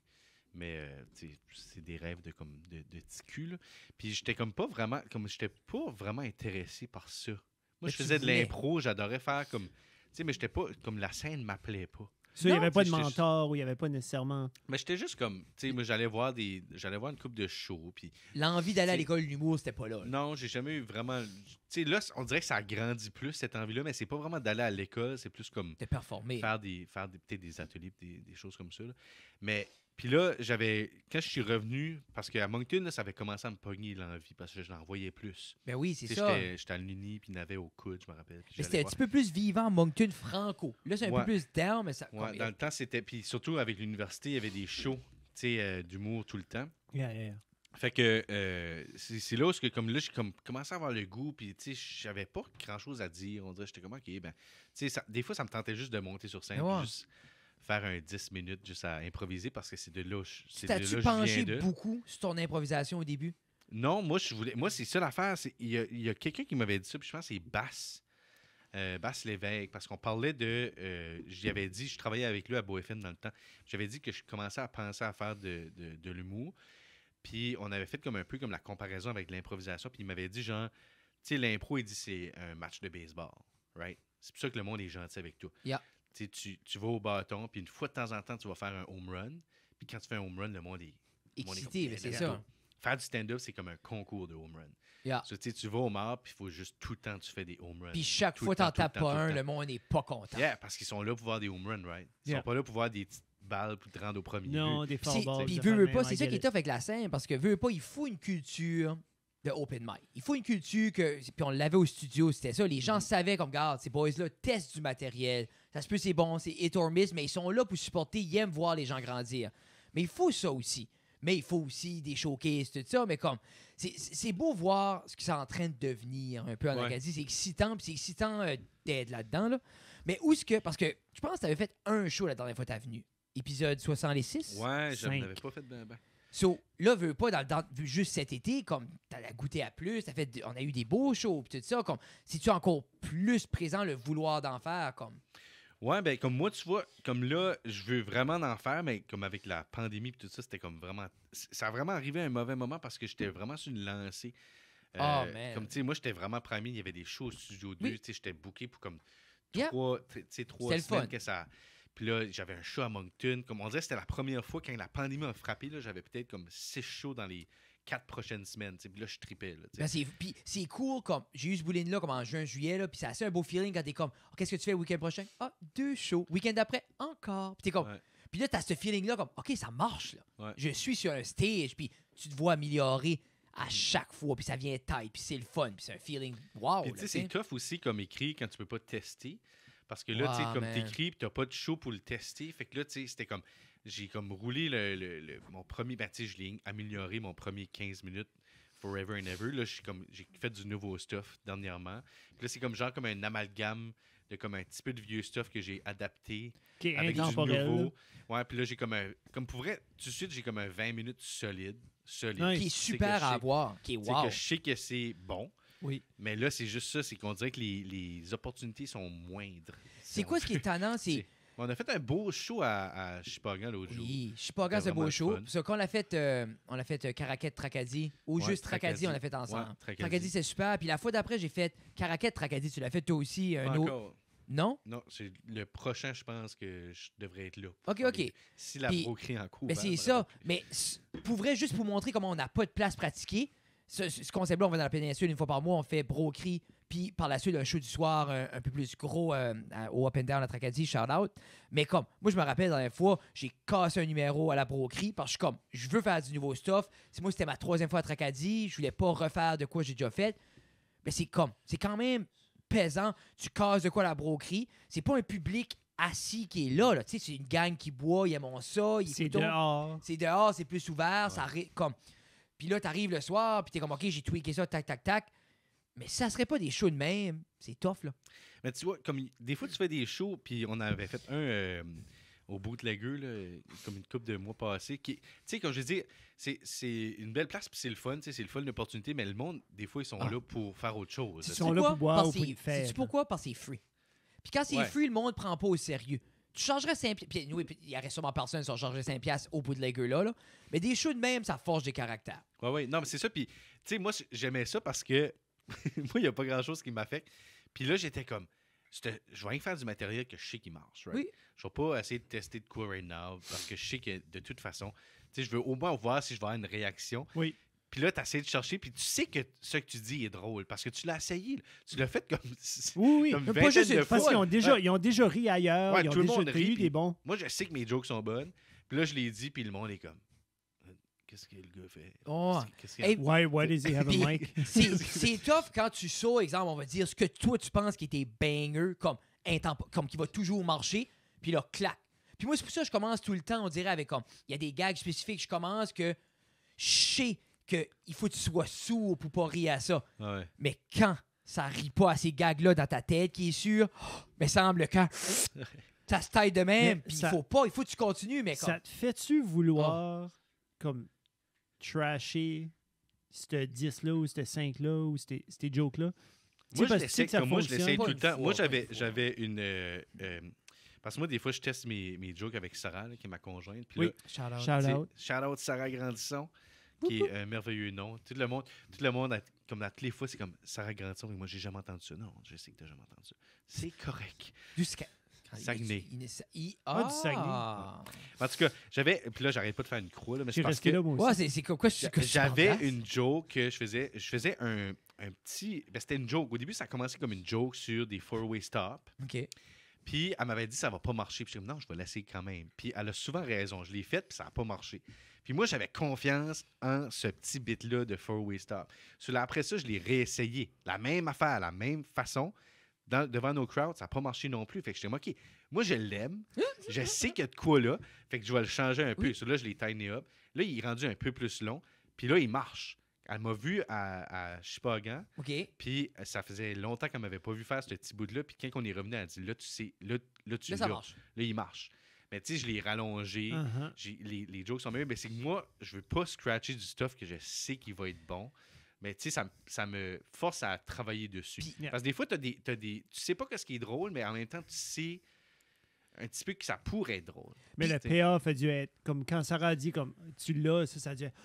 Mais tu sais, c'est des rêves de petit cul. Là. Puis j'étais j'étais pas vraiment intéressé par ça. Moi, Mais je tu faisais de voulais. l'impro, j'adorais faire comme. Tu sais, mais j'étais pas. Comme la scène m'appelait pas. Ça, il n'y Non, avait pas de j'étais- mentor ou il n'y avait pas nécessairement. Mais j'étais juste comme. Tu sais, moi, j'allais voir une couple de shows. Puis L'envie d'aller à C'est- l'école de l'humour, c'était pas là. non, j'ai jamais eu vraiment. Tu sais, là, on dirait que ça a grandi plus, cette envie-là, mais c'est pas vraiment d'aller à l'école, c'est plus comme. De performer. Faire peut-être des ateliers, des choses comme ça. Là. Mais, puis là, quand je suis revenu, parce qu'à Moncton, là, ça avait commencé à me pogner l'envie, parce que je n'en voyais plus. Ben oui, c'est Tu sais, ça. J'étais à l'Uni, puis il y en avait au coude, je me rappelle. puis Mais j'allais c'était un voir. petit peu plus vivant, Moncton, Franco. Là, c'est un Ouais. peu plus down, mais ça. Ouais, dans le temps, c'était. Puis surtout avec l'université, il y avait des shows d'humour tout le temps. Yeah. Fait que c'est là où comme là, j'ai commencé à avoir le goût, puis tu sais, j'avais pas grand chose à dire. On dirait, j'étais comme, ok, ben, tu sais, des fois, ça me tentait juste de monter sur scène, Ouais. puis juste faire un 10 minutes juste à improviser parce que c'est de là, T'as-tu penché beaucoup sur ton improvisation au début? Non, moi, c'est ça l'affaire. Il y a quelqu'un qui m'avait dit ça, puis je pense que c'est Bass. Bass Lévesque, parce qu'on parlait de. J'avais dit, je travaillais avec lui à BoFM dans le temps. J'avais dit que je commençais à penser à faire de l'humour. Puis on avait fait comme un peu comme la comparaison avec l'improvisation. Puis il m'avait dit, genre, tu sais, l'impro, il dit c'est un match de baseball, right? C'est pour ça que le monde est gentil avec toi. Yeah. Tu sais, tu vas au bâton, puis une fois de temps en temps, tu vas faire un home run. Puis quand tu fais un home run, le monde est. Excité, mais c'est ça. faire du stand-up, c'est comme un concours de home run. Yeah. So, tu vas au mar, puis il faut juste tout le temps tu fais des home runs. Puis chaque Tout fois le temps, t'en tapes tout le temps, pas tout le un, temps. le monde n'est pas content. Yeah, parce qu'ils sont là pour voir des home runs, right? Ils Yeah. sont pas là pour voir des petites balles pour te rendre au premier Non, but. des Puis foul balls. puis de veut même, pas, I c'est ça get qui est it. tough avec la scène, parce que veut pas, il faut une culture de open mic. Il faut une culture que, puis on l'avait au studio, c'était ça. Les gens savaient comme, regarde, ces boys-là testent du matériel. Ça se peut, c'est bon, c'est hit or miss, mais ils sont là pour supporter, ils aiment voir les gens grandir. Mais il faut ça aussi. Mais il faut aussi des showcases, tout ça. Mais comme, c'est beau voir ce qui c'est en train de devenir un peu en Ouais. Acadie. C'est excitant, puis c'est excitant d'être là-dedans. Là. Mais où est-ce que, parce que je pense que tu avais fait un show la dernière fois que tu es venu. Épisode 66. Ouais, j'en Cinq. avais pas fait ben. So, là, veux pas, vu juste cet été, comme t'as goûté à plus, on a eu des beaux shows, pis tout ça, comme, si tu es encore plus présent le vouloir d'en faire, comme. Ouais, ben comme moi, tu vois, comme là, je veux vraiment en faire, mais comme avec la pandémie et tout ça, c'était comme vraiment... Ça a vraiment arrivé à un mauvais moment parce que j'étais vraiment sur une lancée. Oh, man. Comme, tu sais, moi, j'étais vraiment primé. Il y avait des shows au Studio 2. Oui. Tu sais, j'étais booké pour comme Yeah. trois C'était le semaines fun. que ça... Puis là, j'avais un show à Moncton. Comme on dirait, c'était la première fois quand la pandémie a frappé. Là, j'avais peut-être comme 6 shows dans les 4 prochaines semaines. Tu sais, puis là, je tripais. Là, tu sais. Puis c'est cool, comme, j'ai eu ce bowling-là, comme en juin, juillet, là, puis c'est assez un beau feeling quand t'es comme, oh, qu'est-ce que tu fais le week-end prochain? Ah, 2 shows. Week-end d'après, encore. Puis t'es comme, Ouais. puis là, t'as ce feeling-là, comme, OK, ça marche, là. Ouais. Je suis sur un stage, puis tu te vois améliorer à chaque fois, puis ça vient tight, puis c'est le fun, puis c'est un feeling wow. Puis là, tu sais, c'est t'sais. tough aussi comme écrit quand tu peux pas tester. Parce que là, tu sais, Wow, comme man. t'écris puis t'as pas de show pour le tester. Fait que là, tu sais, c'était comme... J'ai comme roulé mon premier... Ben, tu sais, je l'ai amélioré mon premier 15 minutes forever and ever. Là, j'ai fait du nouveau stuff dernièrement. Puis là, c'est comme genre comme un amalgame de comme un petit peu de vieux stuff que j'ai adapté Qui est avec du intemporel. nouveau. Ouais, puis là, j'ai comme un... Comme pour vrai, tout de suite, j'ai comme un 20 minutes solide. Solide. Nice. Qui est C'est super que je à sais- avoir, qui est C'est wow. que je sais que c'est bon. Oui. Mais là, c'est juste ça, c'est qu'on dirait que les opportunités sont moindres. C'est quoi ce qui est tannant, c'est... On a fait un beau show à Shippagan l'autre jour. Oui, je sais pas quand C'était c'est un beau vraiment show. le fun. Parce que quand on a fait Caraquette Tracadie, ou Ouais, juste Tracadie, Tracadie. on l'a fait ensemble. Ouais, Tracadie. Tracadie, c'est super. Puis la fois d'après, j'ai fait Caraquette Tracadie. Tu l'as fait toi aussi. Pas Un autre... encore. Non? Non, c'est le prochain, je pense que je devrais être là. OK, Pour OK. aller- Si la Puis- broquerie en cours. Mais c'est ça. Mais pour vrai, juste pour montrer comment on n'a pas de place pratiquée, ce concept-là, on va dans la péninsule une fois par mois, on fait broquerie, puis par la suite, un show du soir un peu plus gros au Up and Down à Tracadie, shout out. Mais comme, moi, je me rappelle, la dernière fois, j'ai cassé un numéro à la broquerie parce que je suis comme, je veux faire du nouveau stuff. Moi, c'était ma 3e fois à Tracadie, je voulais pas refaire de quoi j'ai déjà fait. Mais c'est quand même pesant. Tu casses de quoi à la broquerie. C'est pas un public assis qui est là. Tu sais, c'est une gang qui boit, ils aiment ça, ils C'est écoutent- dehors. c'est dehors, c'est plus ouvert, Ouais. comme... Puis là, t'arrives le soir, puis t'es comme, OK, j'ai tweaké ça, tac, tac, tac. Mais ça serait pas des shows de même, c'est tough, là. Mais tu vois, comme des fois, tu fais des shows, puis on avait fait un au Bootlegger, là, comme une couple de mois passés. Tu sais, comme je dis, c'est une belle place, puis c'est le fun, tu sais, c'est le fun, l'opportunité, mais le monde, des fois, ils sont Ah. là pour faire autre chose. Ils tu sont sais. là pour boire Parce ou pour que être faible. sais-tu pourquoi? Parce que c'est free. Puis quand c'est Ouais. free, le monde prend pas au sérieux. Tu chargerais 5 puis oui, puis il y aurait sûrement personne qui chargerait 5 piastres au bout de là. Mais des shows de même, ça forge des caractères. Ouais, ouais. Non, mais c'est ça. Puis, tu sais, moi, j'aimais ça parce que moi, il n'y a pas grand-chose qui m'affecte. Puis là, j'étais comme, je vais rien faire du matériel que je sais qui marche. Right? Oui. Je vais pas essayer de tester de quoi right now parce que je sais que de toute façon, tu sais, je veux au moins voir si je vais avoir une réaction. Oui. Puis là, tu essaies de chercher, puis tu sais que ce que tu dis est drôle parce que tu l'as essayé. Là. Tu l'as fait comme. Oui, oui. comme Mais pas vingtaine juste de une fois. Parce qu'ils ont déjà ri ailleurs. Ouais, ils ont tout le déjà monde rit, eu puis- des bons. Moi, je sais que mes jokes sont bonnes. Puis là, je l'ai dit, puis le monde est comme. Qu'est-ce que le gars fait? Oh. Qu'est-ce qu'il Hey, Why does he have a Puis- mic? c'est tough quand tu sors, exemple, on va dire, ce que toi, tu penses qui était banger, comme qui va toujours marcher, puis là, clac. Puis moi, c'est pour ça que je commence tout le temps, on dirait, avec comme, il y a des gags spécifiques, je commence que je sais qu'il faut que tu sois sourd pour pas rire à ça. Ouais. Mais quand ça rit pas à ces gags-là dans ta tête, qui est sûr, mais semble que ça se taille de même, Mais puis ça- il faut que tu continues, mais comme... Ça te fait-tu vouloir comme trasher ce 10-là ou ce 5-là ou ces jokes-là? Tu sais, Moi, parce que tu sais que ça moi, je fonctionne. l'essaye Pas tout le une temps. fois, Moi, pas une fois. j'avais une. Parce que moi, des fois, je teste mes jokes avec Sarah, là, qui est ma conjointe. Puis Oui. là, Shout out. Shout tu sais, out. shout out Sarah Grandisson, qui est un merveilleux nom. Tout le monde comme à toutes les fois, c'est comme Sarah Grandisson. Et moi, j'ai jamais entendu ça. Non, je sais que tu n'as jamais entendu ça. C'est correct. Jusqu'à... Saguenay. Ah, du Saguenay. En tout cas, puis là, j'arrête pas de faire une croix, là, mais c'est J'ai parce resté que là, moi Ouais, aussi. c'est quoi j'avais une joke que je faisais. Je faisais un petit. Ben, c'était une joke. Au début, ça a commencé comme une joke sur des four-way stops. OK. Puis elle m'avait dit ça va pas marcher. Puis je dit non, je vais l'essayer quand même. Puis elle a souvent raison. Je l'ai faite, puis ça n'a pas marché. Puis moi, j'avais confiance en ce petit bit-là de four-way stop. Après ça, je l'ai réessayé. La même affaire, la même façon. Devant nos crowds, ça n'a pas marché non plus. Fait que j'étais OK, moi, je l'aime. Je sais qu'il y a de quoi là. Fait que je vais le changer un peu. Là, je l'ai tiny up. Là, il est rendu un peu plus long. Puis là, il marche. Elle m'a vu à Shippagan. OK. Puis ça faisait longtemps qu'elle ne m'avait pas vu faire ce petit bout-là. Puis quand on est revenu, elle a dit là, tu sais, là, tu Là, ça l'as. marche. Là, il marche. Mais tu sais, je l'ai rallongé. Les jokes sont meilleurs. Mais c'est que moi, je veux pas scratcher du stuff que je sais qu'il va être bon. Mais tu sais, ça me force à travailler dessus. Puis, parce que des fois, tu sais pas ce qui est drôle, mais en même temps, tu sais un petit peu que ça pourrait être drôle. Mais Puis, le payoff a dû être comme quand Sarah a dit comme tu l'as, ça a dû être.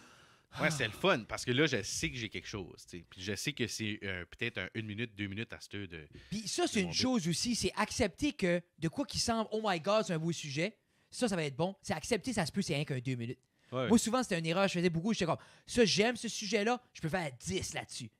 Ouais, c'est le fun parce que là, je sais que j'ai quelque chose. T'sais. Puis je sais que c'est peut-être 1 minute, 2 minutes à cette heure de. Puis ça, c'est mon une bit. chose aussi, c'est accepter que de quoi qui semble, oh my God, c'est un beau sujet, ça va être bon. C'est accepter, ça se peut, c'est rien qu'un 2 minutes. Ouais. Moi, souvent, c'était une erreur, je faisais beaucoup, j'étais comme, ça, j'aime ce sujet-là, je peux faire 10 là-dessus.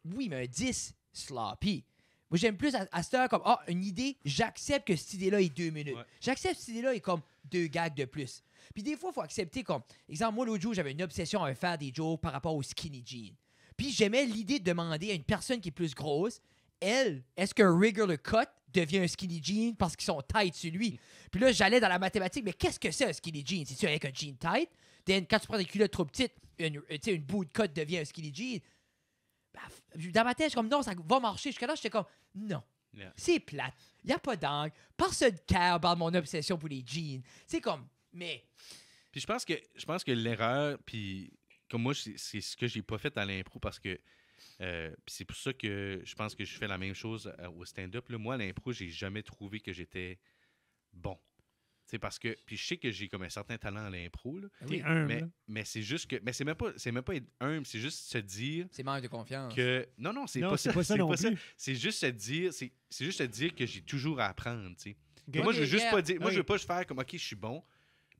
Oui, mais un 10, sloppy. Moi, j'aime plus à cette heure comme, une idée, j'accepte que cette idée-là est 2 minutes. Ouais. J'accepte que cette idée-là est comme 2 gags de plus. Puis des fois, il faut accepter comme, exemple, moi, l'autre jour, j'avais une obsession à faire des jokes par rapport aux skinny jeans. Puis j'aimais l'idée de demander à une personne qui est plus grosse, est-ce qu'un regular cut devient un skinny jean parce qu'ils sont tight sur lui? Puis là, j'allais dans la mathématique, mais qu'est-ce que c'est un skinny jean? C'est-tu avec un jean tight? Then, quand tu prends des culottes trop petites, une boot cut devient un skinny jean. Dans ma tête, je suis comme, non, ça va marcher. Jusqu'à là, j'étais comme, non. Yeah. C'est plate. Il n'y a pas d'angle. Personne ne care par mon obsession pour les jeans. C'est comme, mais... Puis je pense que l'erreur, puis comme moi, c'est ce que j'ai pas fait à l'impro parce que puis c'est pour ça que je pense que je fais la même chose au stand-up. Là, moi, à l'impro, j'ai jamais trouvé que j'étais bon. C'est parce que. Puis je sais que j'ai comme un certain talent à l'impro. Là, T'es humble. mais c'est juste que. Mais c'est même pas être humble, c'est juste se dire C'est manque de confiance. que. Non, c'est Non, pas c'est ça. pas ça C'est non pas ça. plus. C'est juste se dire. C'est juste se dire que j'ai toujours à apprendre. Tu sais. Ok. Moi, je veux juste yeah. pas dire. Moi, Oui. je veux pas juste faire comme OK, je suis bon.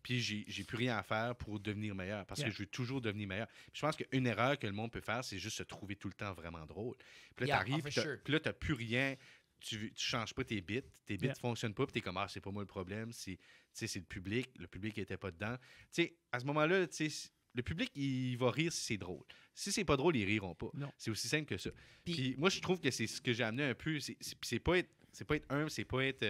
Puis j'ai plus rien à faire pour devenir meilleur parce Yeah. que je veux toujours devenir meilleur. Puis je pense qu'une erreur que le monde peut faire, c'est juste se trouver tout le temps vraiment drôle. Puis là, Yeah, t'arrives, for puis sure. là, t'as plus rien. Tu changes pas tes bits Yeah. fonctionnent pas, puis t'es comme c'est pas moi le problème, c'est le public était pas dedans. Tu sais, à ce moment-là, le public il va rire si c'est drôle. Si c'est pas drôle, ils riront pas. Non. C'est aussi simple que ça. Puis- Puis moi, je trouve que c'est ce que j'ai amené un peu. C'est pas être humble, c'est pas être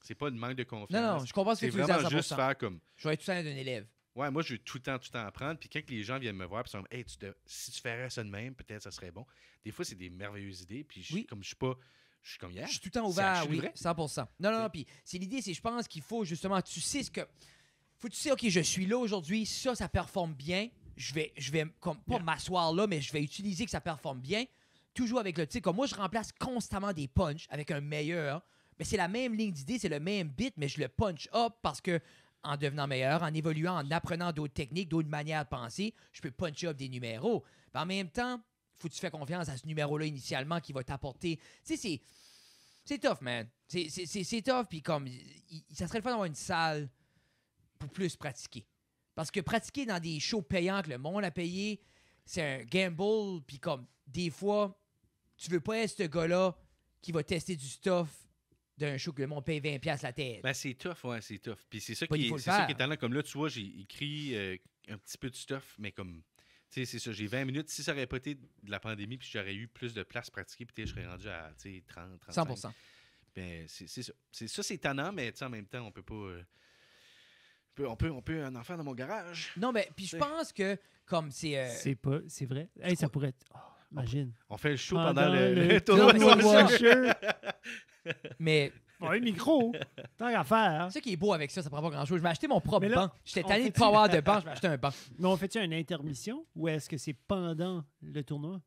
c'est pas de manque de confiance. Non, je comprends ce que C'est tu veux dire à vraiment 100%. juste faire comme Je vais être tout le temps un élève. ouais, moi, je veux tout le temps apprendre. Puis quand les gens viennent me voir, puis ils sont comme, hey, si tu ferais ça de même, peut-être ça serait bon. Des fois, c'est des merveilleuses idées. Puis Oui. comme je suis comme hier. Je suis tout le temps C'est ouvert, actually oui, vrai. 100%. Non, puis c'est l'idée, c'est je pense qu'il faut justement, tu sais ce que... Faut que tu sais, OK, je suis là aujourd'hui, ça performe bien. Je vais comme, pas Yeah. m'asseoir là, mais je vais utiliser que ça performe bien. Toujours avec le, tu sais, comme moi, je remplace constamment des punchs avec un meilleur. Mais c'est la même ligne d'idée, c'est le même bit, mais je le punch up parce que en devenant meilleur, en évoluant, en apprenant d'autres techniques, d'autres manières de penser, je peux puncher up des numéros. Mais en même temps, faut que tu fais confiance à ce numéro-là initialement qui va t'apporter... Tu sais, c'est tough, man. C'est tough, puis comme... ça serait le fun d'avoir une salle pour plus pratiquer. Parce que pratiquer dans des shows payants que le monde a payé, c'est un gamble, puis comme, des fois, tu veux pas être ce gars-là qui va tester du stuff d'un show que le monde paye 20$ la tête. Ben, c'est tough, ouais, c'est tough. Puis c'est ça Pas, qui il faut est, le c'est ça faire. qui est talent. Comme là, tu vois, j'ai écrit un petit peu de stuff, mais comme. Tu sais, c'est ça, j'ai 20 minutes. Si ça aurait pas été de la pandémie, puis j'aurais eu plus de place pratiquer, peut-être je serais rendu à 30, 35. 100%. Ben, c'est ça. C'est tannant, mais en même temps, on peut pas. On peut en faire dans mon garage. Non, mais puis je pense que, comme c'est... C'est vrai. Hey, ça pourrait être. Oh, imagine. On fait le show Pendant pendant le le tournoi tournoi de de Washer. mais Un micro. Tant qu'à faire. ce qui est beau avec ça, ça prend pas grand-chose. Je vais acheter mon propre Mais là, banc. J'étais on tanné de fait-tu- pas avoir de banc, je vais acheter un banc. Mais on fait-tu une intermission ou est-ce que c'est pendant le tournoi?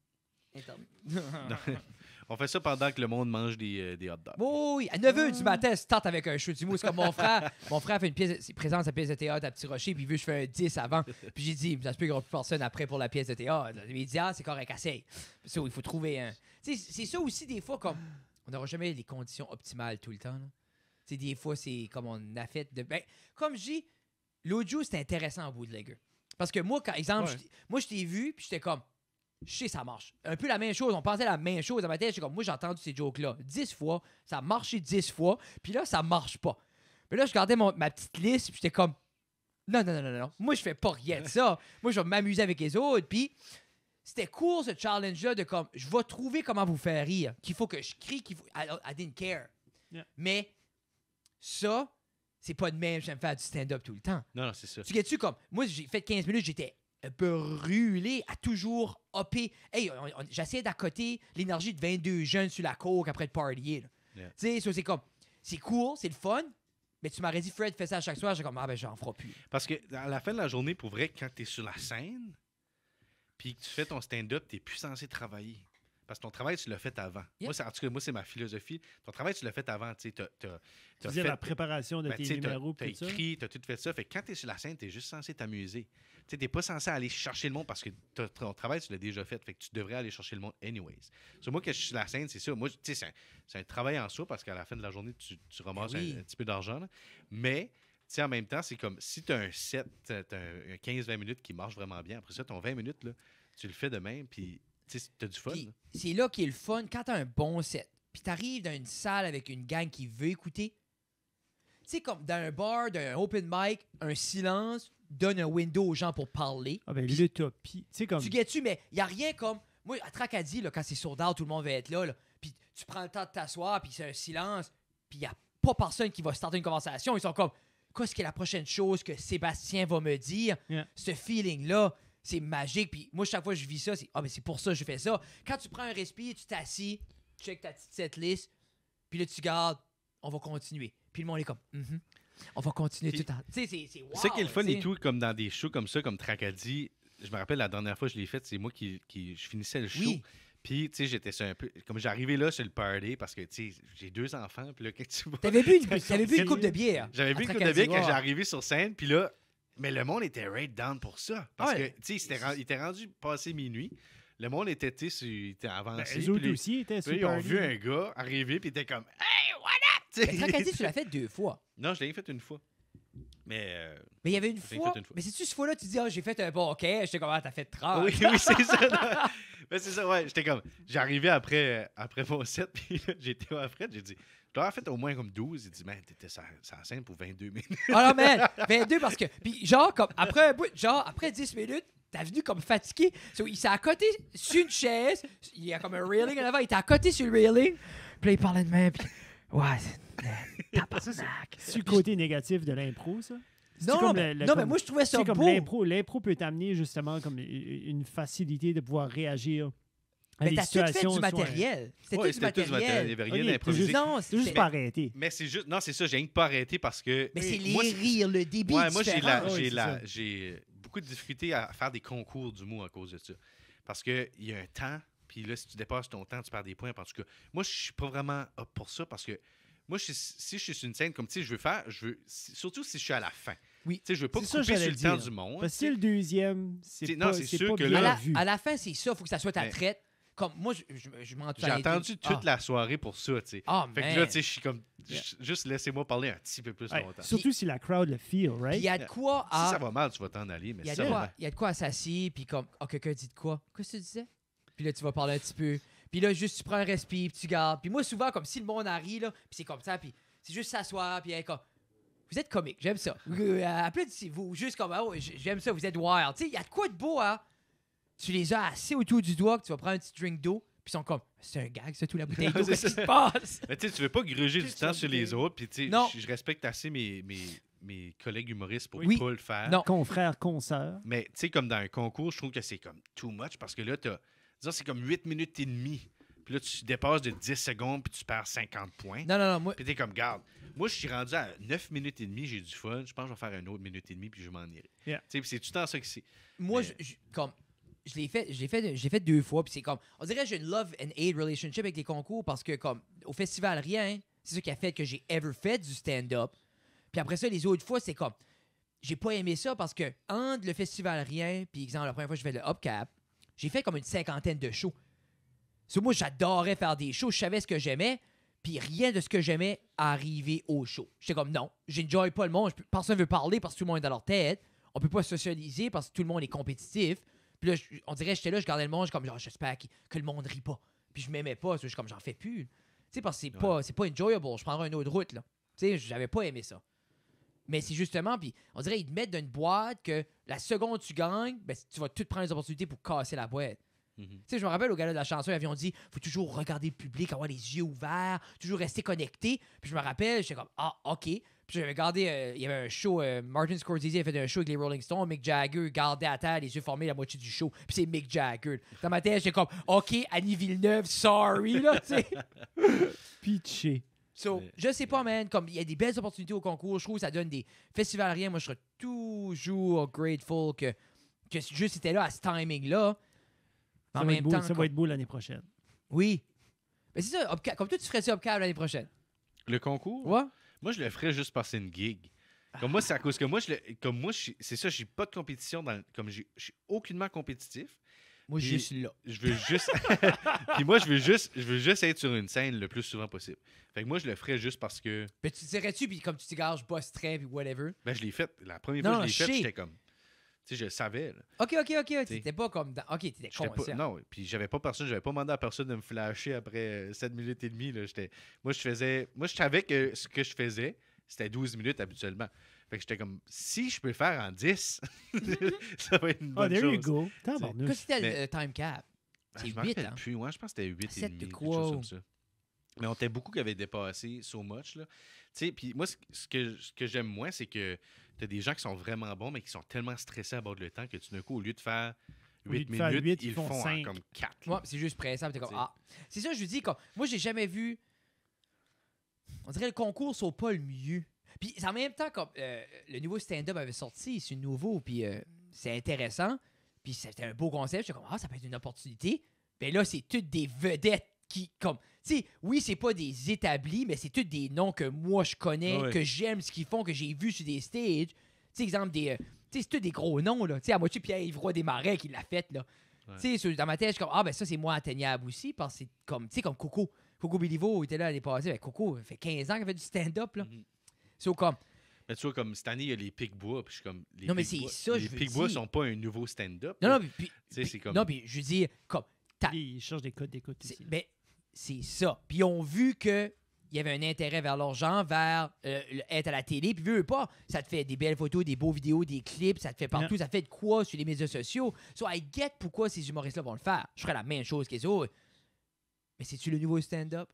On fait ça pendant que le monde mange des hot dogs. Oui, à 9h du matin, je start avec un show d'humour. C'est comme mon frère. Mon frère fait une pièce, il présente sa pièce de théâtre à Petit Rocher, puis il veut que je fasse un 10 avant. Puis j'ai dit, ça se peut qu'il n'y aura plus personne après pour la pièce de théâtre. Il dit, c'est correct, essaye. Puis ça, il faut trouver un. Tu sais, c'est ça aussi, des fois, comme. On n'aura jamais les conditions optimales tout le temps. Là. sais, des fois, c'est comme on a fait de. Ben, comme je dis, l'autre jour, c'était intéressant au bout de la gueule. Parce que moi, par exemple, Ouais. moi, je t'ai vu, puis j'étais comme, je sais, ça marche. Un peu la même chose. On pensait la même chose dans ma tête. J'étais comme, moi, j'ai entendu ces jokes-là 10 fois. Ça a marché 10 fois. Puis là, ça marche pas. Puis là, je regardais ma petite liste, puis j'étais comme, non. Moi, je fais pas rien de ça. Moi, je vais m'amuser avec les autres. Puis c'était cool, ce challenge-là, de comme, je vais trouver comment vous faire rire. Qu'il faut que je crie, I didn't care. Yeah. Mais ça, c'est pas de même, j'aime faire du stand-up tout le temps. Non, c'est ça. Tu sais-tu comme, moi, j'ai fait 15 minutes, j'étais brûlé à toujours hopper. Hey, j'essayais d'accoter l'énergie de 22 jeunes sur la coke après de partyer. Yeah. Tu sais, ça, c'est comme, c'est cool, c'est le fun, mais tu m'aurais dit, Fred, fais ça à chaque soir. J'ai comme, ah ben, j'en ferai plus. Parce que à la fin de la journée, pour vrai, quand tu es sur la scène, puis que tu fais ton stand-up, tu n'es plus censé travailler. Parce que ton travail, tu l'as fait avant. Yeah. En tout cas, moi, c'est ma philosophie. Ton travail, tu l'as fait avant. Tu Tu faisais la préparation de tes numéros tu as et tout ça. écrit, tu as tout fait ça. Fait que quand tu es sur la scène, tu es juste censé t'amuser. Tu n'es pas censé aller chercher le monde parce que ton travail, tu l'as déjà fait. Fait que tu devrais aller chercher le monde anyways. Sur moi, quand je suis sur la scène, c'est ça. Moi, c'est un travail en soi parce qu'à la fin de la journée, tu ramasses Oui. un petit peu d'argent. Là. Mais en même temps, c'est comme si tu as un set, tu as un 15-20 minutes qui marche vraiment bien. Après ça, ton 20 minutes, là, tu le fais de même. Puis tu as du fun. Puis là. c'est là qui est le fun, quand t'as un bon set, puis t'arrives dans une salle avec une gang qui veut écouter. Tu sais, comme dans un bar, d'un open mic, un silence donne un window aux gens pour parler. Ah ben Puis- l'utopie. Tu sais comme. Tu guettes-tu, mais il n'y a rien comme. Moi, à Tracadie, là, quand c'est sold out, tout le monde va être là. Puis tu prends le temps de t'asseoir, puis c'est un silence, puis il n'y a pas personne qui va starter une conversation. Ils sont comme, qu'est-ce qui est la prochaine chose que Sébastien va me dire? Yeah. Ce feeling-là, c'est magique. Puis moi, chaque fois que je vis ça, c'est, ah, mais c'est pour ça que je fais ça. Quand tu prends un respire, tu t'assis, tu check ta petite setlist, puis là, tu gardes, on va continuer. Puis le monde est comme, Mhm. On va continuer Puis- tout le temps. Tu sais, c'est wow. C'est ça qui est le fun tu sais. et tout, comme dans des shows comme ça, comme Tracadie. Je me rappelle la dernière fois que je l'ai fait, c'est moi qui je finissais le show. Oui. Puis, tu sais, j'étais sur un peu. Comme j'arrivais là sur le party, parce que, tu sais, j'ai 2 enfants. Puis là, quand tu vois. T'avais bu une coupe de bière. J'avais à bu une coupe de Tracadie, bière quand ouais. j'ai arrivé sur scène. Puis là, mais le monde était right down pour ça. Parce Ouais. que, tu sais, il était rendu passé minuit. Le monde était, tu sais, il était Ben, avancé. eux puis autres là, aussi étaient puis là, ils ont super. vu un gars arriver, puis il était comme, hey, what up? Tu sais, Mais Tracadie, tu l'as fait 2 fois. Non, je l'ai fait une fois. Mais. Mais il y avait une J'ai fois. fait une fois. Mais c'est-tu ce fois-là, tu dis, ah, j'ai fait un bon, ok. J'étais comme, ah, t'as fait 30. Oui, oui, c'est ça. Mais c'est ça, ouais. J'étais comme. J'arrivais après mon set, puis là, j'étais à Fred, j'ai dit, je dois avoir fait au moins comme 12. Il dit, man, t'étais sur la scène pour 22 minutes. Ah non, man, 22 parce que. Puis genre, comme, après un bout, genre, après 10 minutes, t'as venu comme fatigué. So, il s'est accoté sur une chaise. Il y a comme un railing en avant. Il était accoté sur le railing. Puis là, il parlait de même. Puis, ouais, tabarnak. C'est le côté négatif de l'impro, ça? C'est Non, comme mais, le- non, comme- mais moi, je trouvais ça C'est comme beau. l'impro peut t'amener justement comme une facilité de pouvoir réagir à Mais des t'as tout fait situations. du soit- matériel. C'était Ouais, tout du matériel. Il n'y avait rien Ok, d'improvisé. juste- Non, C'est juste c'était- pas arrêté. Mais c'est juste. Non, c'est ça, j'ai rien que pas arrêté parce que. Mais c'est les moi, rires, le débit. Ouais, moi, différent. Ouais, c'est ça. j'ai beaucoup de difficultés à faire des concours d'humour à cause de ça. Parce qu'il y a un temps, puis là, si tu dépasses ton temps, tu perds des points. En tout cas, moi, je suis pas vraiment up pour ça parce que moi, si je suis sur une scène comme, tu sais, surtout si je suis à la fin. Oui. Tu sais, je veux pas C'est ça, couper sur j'allais le temps dire. du monde. Parce que si le deuxième, c'est Non, pas, c'est c'est sûr pas que bien là- À vu. la fin, c'est ça. Il faut que ça soit ta Mais- traite. Comme moi, je m'en J'ai attendu toute la soirée pour ça, tu sais. Ah, Fait que man. là, tu sais, je suis comme, Yeah. juste laissez-moi parler un petit peu plus Ouais, longtemps. surtout si la crowd le feel, Puis right? il y a de quoi à. Si ça va mal, tu vas t'en aller, mais Il y a ça de va quoi, mal. il y a de quoi à s'asseoir, puis comme, ah, quelqu'un dit de quoi? Qu'est-ce que tu disais? Puis là, tu vas parler un petit peu. Puis là, juste, tu prends un respire, puis tu gardes. Puis moi, souvent, comme si le monde arrive, là, puis c'est comme ça, puis c'est juste s'asseoir, puis comme, vous êtes comique, j'aime ça. Applaudissez-vous, juste comme, oh, j'aime ça, vous êtes wild. Tu sais, il y a de quoi de beau, hein? Tu les as assez autour du doigt, que tu vas prendre un petit drink d'eau, puis ils sont comme, c'est un gag, ça, tout la bouteille d'eau, C'est qu'est-ce qui ça. se passe? Mais tu sais, tu veux pas gruger du Qu'est-ce temps que sur tu les veux? autres, puis tu sais, Non. je respecte assez mes collègues humoristes pour Oui. pas le faire. Non. Confrère, consoeur. Mais tu sais, comme dans un concours, je trouve que c'est comme too much parce que là, disons, c'est comme 8 minutes et demie. Puis là, tu dépasses de 10 secondes, puis tu perds 50 points. Non, moi, Puis t'es comme, garde, moi, je suis rendu à 9 minutes et demie, j'ai du fun. Je pense que je vais faire une autre minute et demie, puis je m'en irai. Yeah. Tu sais, puis c'est tout le temps ça que c'est. Moi, Mais- comme, j'ai fait 2 fois, puis c'est comme, on dirait que j'ai une love and hate relationship avec les concours parce que, comme, au festival Rien, c'est ça qui a fait que j'ai ever fait du stand-up. Puis après ça, les autres fois, c'est comme, j'ai pas aimé ça parce que, entre le festival Rien, puis exemple, la première fois que je fais le Upcap, j'ai fait comme une 50aine de shows. So, moi, j'adorais faire des shows, je savais ce que j'aimais, Puis rien de ce que j'aimais arrivé au show. J'étais comme, non, j'enjoy pas le monde. Personne veut parler parce que tout le monde est dans leur tête. On peut pas socialiser parce que tout le monde est compétitif. Puis là, on dirait que j'étais là, je regardais le monde, je suis comme, genre, j'espère que le monde rit pas. Puis je m'aimais pas, je suis comme, j'en fais plus. Tu sais, parce que c'est pas enjoyable. Je prendrais une autre route, là. Tu sais, j'avais pas aimé ça. Mais c'est justement, puis on dirait qu'ils te mettent dans une boîte que la seconde tu gagnes, ben, tu vas toutes prendre les opportunités pour casser la boîte. Tu sais, je me rappelle au gala de la chanson, ils avaient dit faut toujours regarder le public, avoir les yeux ouverts, toujours rester connecté. Puis je me rappelle, j'étais comme ah, OK. Puis j'avais regardé, il y avait un show, Martin Scorsese avait fait un show avec les Rolling Stones, Mick Jagger gardait à terre, les yeux formés la moitié du show. Puis c'est Mick Jagger. Dans ma tête, j'étais comme OK, Annie Villeneuve, sorry, là, tu sais. Pitché. So, je sais pas, man, comme il y a des belles opportunités au concours, je trouve que ça donne des festivals rien. Moi, je serais toujours grateful que juste c'était là à ce timing-là. Ça va être beau l'année prochaine. Oui. Mais c'est ça, comme toi, tu ferais ça Upcab l'année prochaine. Le concours? Ouais. Moi, je le ferais juste parce que c'est une gig. Comme moi, c'est à cause que c'est ça, j'ai pas de compétition. Comme je suis aucunement compétitif. Moi, je suis là. Je veux juste. Puis moi, je veux juste être sur une scène le plus souvent possible. Fait que moi, je le ferais juste parce que. Mais tu dirais-tu, puis comme tu t'égares, je bosse très, puis whatever. Ben, je l'ai fait. La première fois que je l'ai fait, j'étais comme. Tu sais, je le savais. Là. OK. T'étais pas comme. OK, t'étais conscient. Non, puis j'avais pas demandé à personne de me flasher après 7 minutes et demie. Là. Moi, je savais que ce que je faisais, c'était 12 minutes habituellement. Fait que j'étais comme, si je peux le faire en 10, ça va être une bonne chose. There you go. Qu'est-ce que c'était le time cap? C'est 8, hein? Plus, ouais, je pense que c'était 8 et 7 demi, de quelque quoi? chose comme ça. Mais on était beaucoup qui avaient dépassé so much. Là. Tu sais, puis moi, ce que j'aime moins, c'est que tu as des gens qui sont vraiment bons, mais qui sont tellement stressés à bord de le temps que tout d'un coup, au lieu de faire 8 minutes, ils le font en comme 4. Ouais, c'est juste pressant. T'es comme, ah. C'est ça, je vous dis, comme, moi, j'ai jamais vu. On dirait le concours soit pas le mieux. Puis en même temps, comme le nouveau stand-up avait sorti, c'est nouveau, puis c'est intéressant. Puis c'était un beau concept. J'étais comme, ah, ça peut être une opportunité. Mais là, c'est toutes des vedettes qui, comme, tu sais, oui, c'est pas des établis, mais c'est tous des noms que moi, je connais, que j'aime ce qu'ils font, que j'ai vu sur des stages. Tu sais, exemple, tu sais, c'est tous des gros noms, là. Tu sais, à moitié Pierre-Yves Roy Desmarais qui l'a fait, là. Tu sais, dans ma tête, je suis comme, ah, ben ça, c'est moins atteignable aussi, parce que c'est comme, tu sais, comme Coco. Coco Béliveau était là l'année passée. Ben, Coco, ça fait 15 ans qu'il fait du stand-up, là. C'est comme. Mais tu vois, comme cette année, il y a les Picbois. Puis je suis comme. Non, mais c'est ça, je veux dire. Les Picbois sont pas un nouveau stand-up. Non, puis. C'est comme. Non, puis je veux dire, comme. Ils cherchent des codes d'écoute ici. Mais c'est ça. Puis ils ont vu qu'il y avait un intérêt vers leur genre, vers être à la télé. Puis veux pas, ça te fait des belles photos, des beaux vidéos, des clips, ça te fait partout. Ça te fait de quoi sur les médias sociaux. So, I get pourquoi ces humoristes-là vont le faire. Je ferais la même chose que les autres. Mais c'est-tu le nouveau stand-up?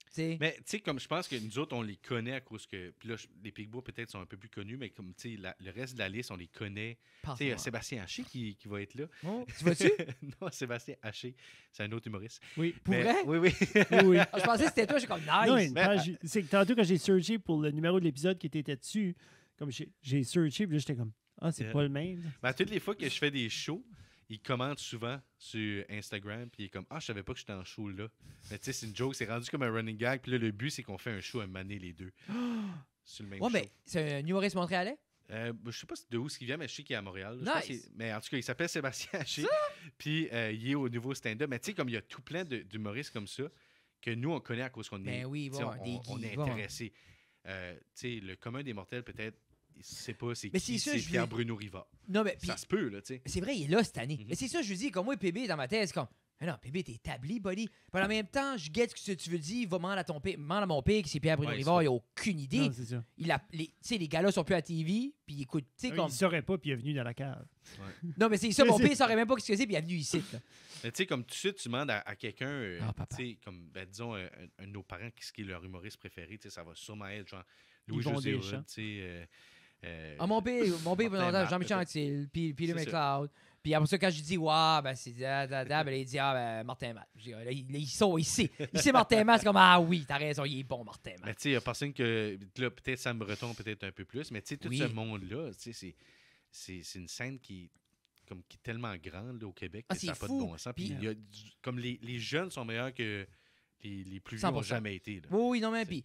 T'sais. Mais tu sais, comme je pense que nous autres, on les connaît à cause que. Puis là, les Picbois peut-être sont un peu plus connus, mais comme tu sais, le reste de la liste, on les connaît. Tu sais, il y a Sébastien Haché qui va être là. Oh, tu vas-tu? Non, Sébastien Haché, c'est un autre humoriste. Oui. Pour vrai? Oui. Oui. Je pensais que c'était toi, j'ai comme nice. Non, c'est que tantôt, quand j'ai searché pour le numéro de l'épisode qui était dessus, comme j'ai searché, puis là, j'étais comme, ah, c'est pas le même. Ben, toutes les fois que je fais des shows, il commente souvent sur Instagram, puis il est comme, ah, je savais pas que j'étais en show là. Mais tu sais, c'est une joke, c'est rendu comme un running gag, puis là, le but, c'est qu'on fait un show à maner les deux. Sur le même show. Mais c'est un humoriste montréalais? Je sais pas de où il vient, mais je sais qu'il est à Montréal. Nice. Mais en tout cas, il s'appelle Sébastien Haché. Puis il est au nouveau stand-up. Mais tu sais, comme il y a tout plein d'humoristes comme ça, que nous, on connaît à cause qu'on est, oui, on est intéressés. Tu sais, le commun des mortels, peut-être, c'est pas c'est mais qui, c'est c'est Pierre-Bruno Riva. Non, mais ça se peut, là, tu sais. C'est vrai, il est là cette année. Mais c'est ça, je dis, comme moi, PB, dans ma tête, c'est comme, mais non, PB, t'es établi, buddy. Puis en même temps, je guette ce que tu veux dire, va demander à mon père, qui c'est Pierre-Bruno Riva, il a aucune idée. Non, c'est ça. Tu sais, les gars-là sont plus à TV, puis écoute, tu sais, comme. Il saurait pas, puis il est venu dans la cave. Ouais. Non, mais c'est ça, mon père saurait même pas ce que c'est, puis il est venu ici, là. Mais tu sais, comme tout de suite, tu demandes à quelqu'un, papa. tu sais, comme, ben, disons, un de nos parents, ce qui est leur humoriste préféré, tu sais, ça va sûrement être genre Louis-José Rude, tu sais. Mon père, Jean-Michel Anctil, puis Peter McLeod. Puis après ça, quand je dis, ouais, ben c'est ben, il dit, Martin Matt. Là, il sait Martin Matt, c'est comme, ah oui, t'as raison, il est bon, Martin Matt. Mais tu sais, il y a personne que, là, peut-être Sam Breton, peut-être un peu plus, mais tu sais, tout ce monde-là, tu sais, c'est une scène qui est tellement grande là, au Québec que ça n'a pas de bon sens. Puis comme les jeunes sont meilleurs que les plus vieux n'ont jamais été. Là. Oui, non, mais puis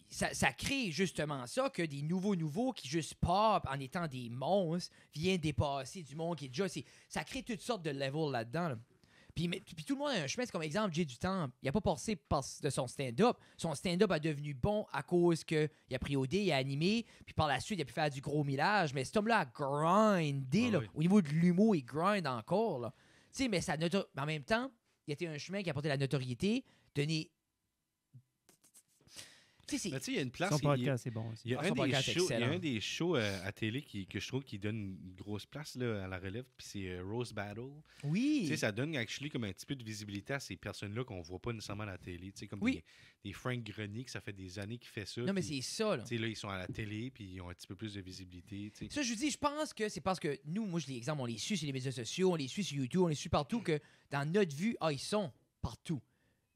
ça crée justement ça, que des nouveaux qui juste pop en étant des monstres viennent dépasser du monde qui est déjà. Ça crée toutes sortes de levels là-dedans. Là. Puis tout le monde a un chemin. C'est comme exemple, Jay du Temple. Il n'a pas passé de son stand-up. Son stand-up a devenu bon à cause qu'il a pris au dé, il a animé, puis par la suite, il a pu faire du gros millage. Mais cet homme-là a grindé. Là. Oui. Au niveau de l'humour, il grind encore. Là. Tu sais, mais en même temps, il a été un chemin qui a apporté la notoriété, donné. Tu sais, Mais tu sais, il y a une place. Son podcast, c'est bon aussi. Il y a son podcast est il y a excellent. un des shows à télé que je trouve qui donne une grosse place là, à la relève, puis c'est Rose Battle. oui. Tu sais, ça donne actually comme un petit peu de visibilité à ces personnes-là qu'on voit pas nécessairement à la télé. Tu sais, comme Oui. des Frank Grenier, que ça fait des années qu'il fait ça. Non, mais puis, c'est ça, là. tu sais, là, ils sont à la télé, puis ils ont un petit peu plus de visibilité. Tu sais. Ça, je vous dis, je pense que c'est parce que nous, moi, je les exemple, on les suit sur les médias sociaux, on les suit sur YouTube, on les suit partout, que dans notre vue, ils sont partout.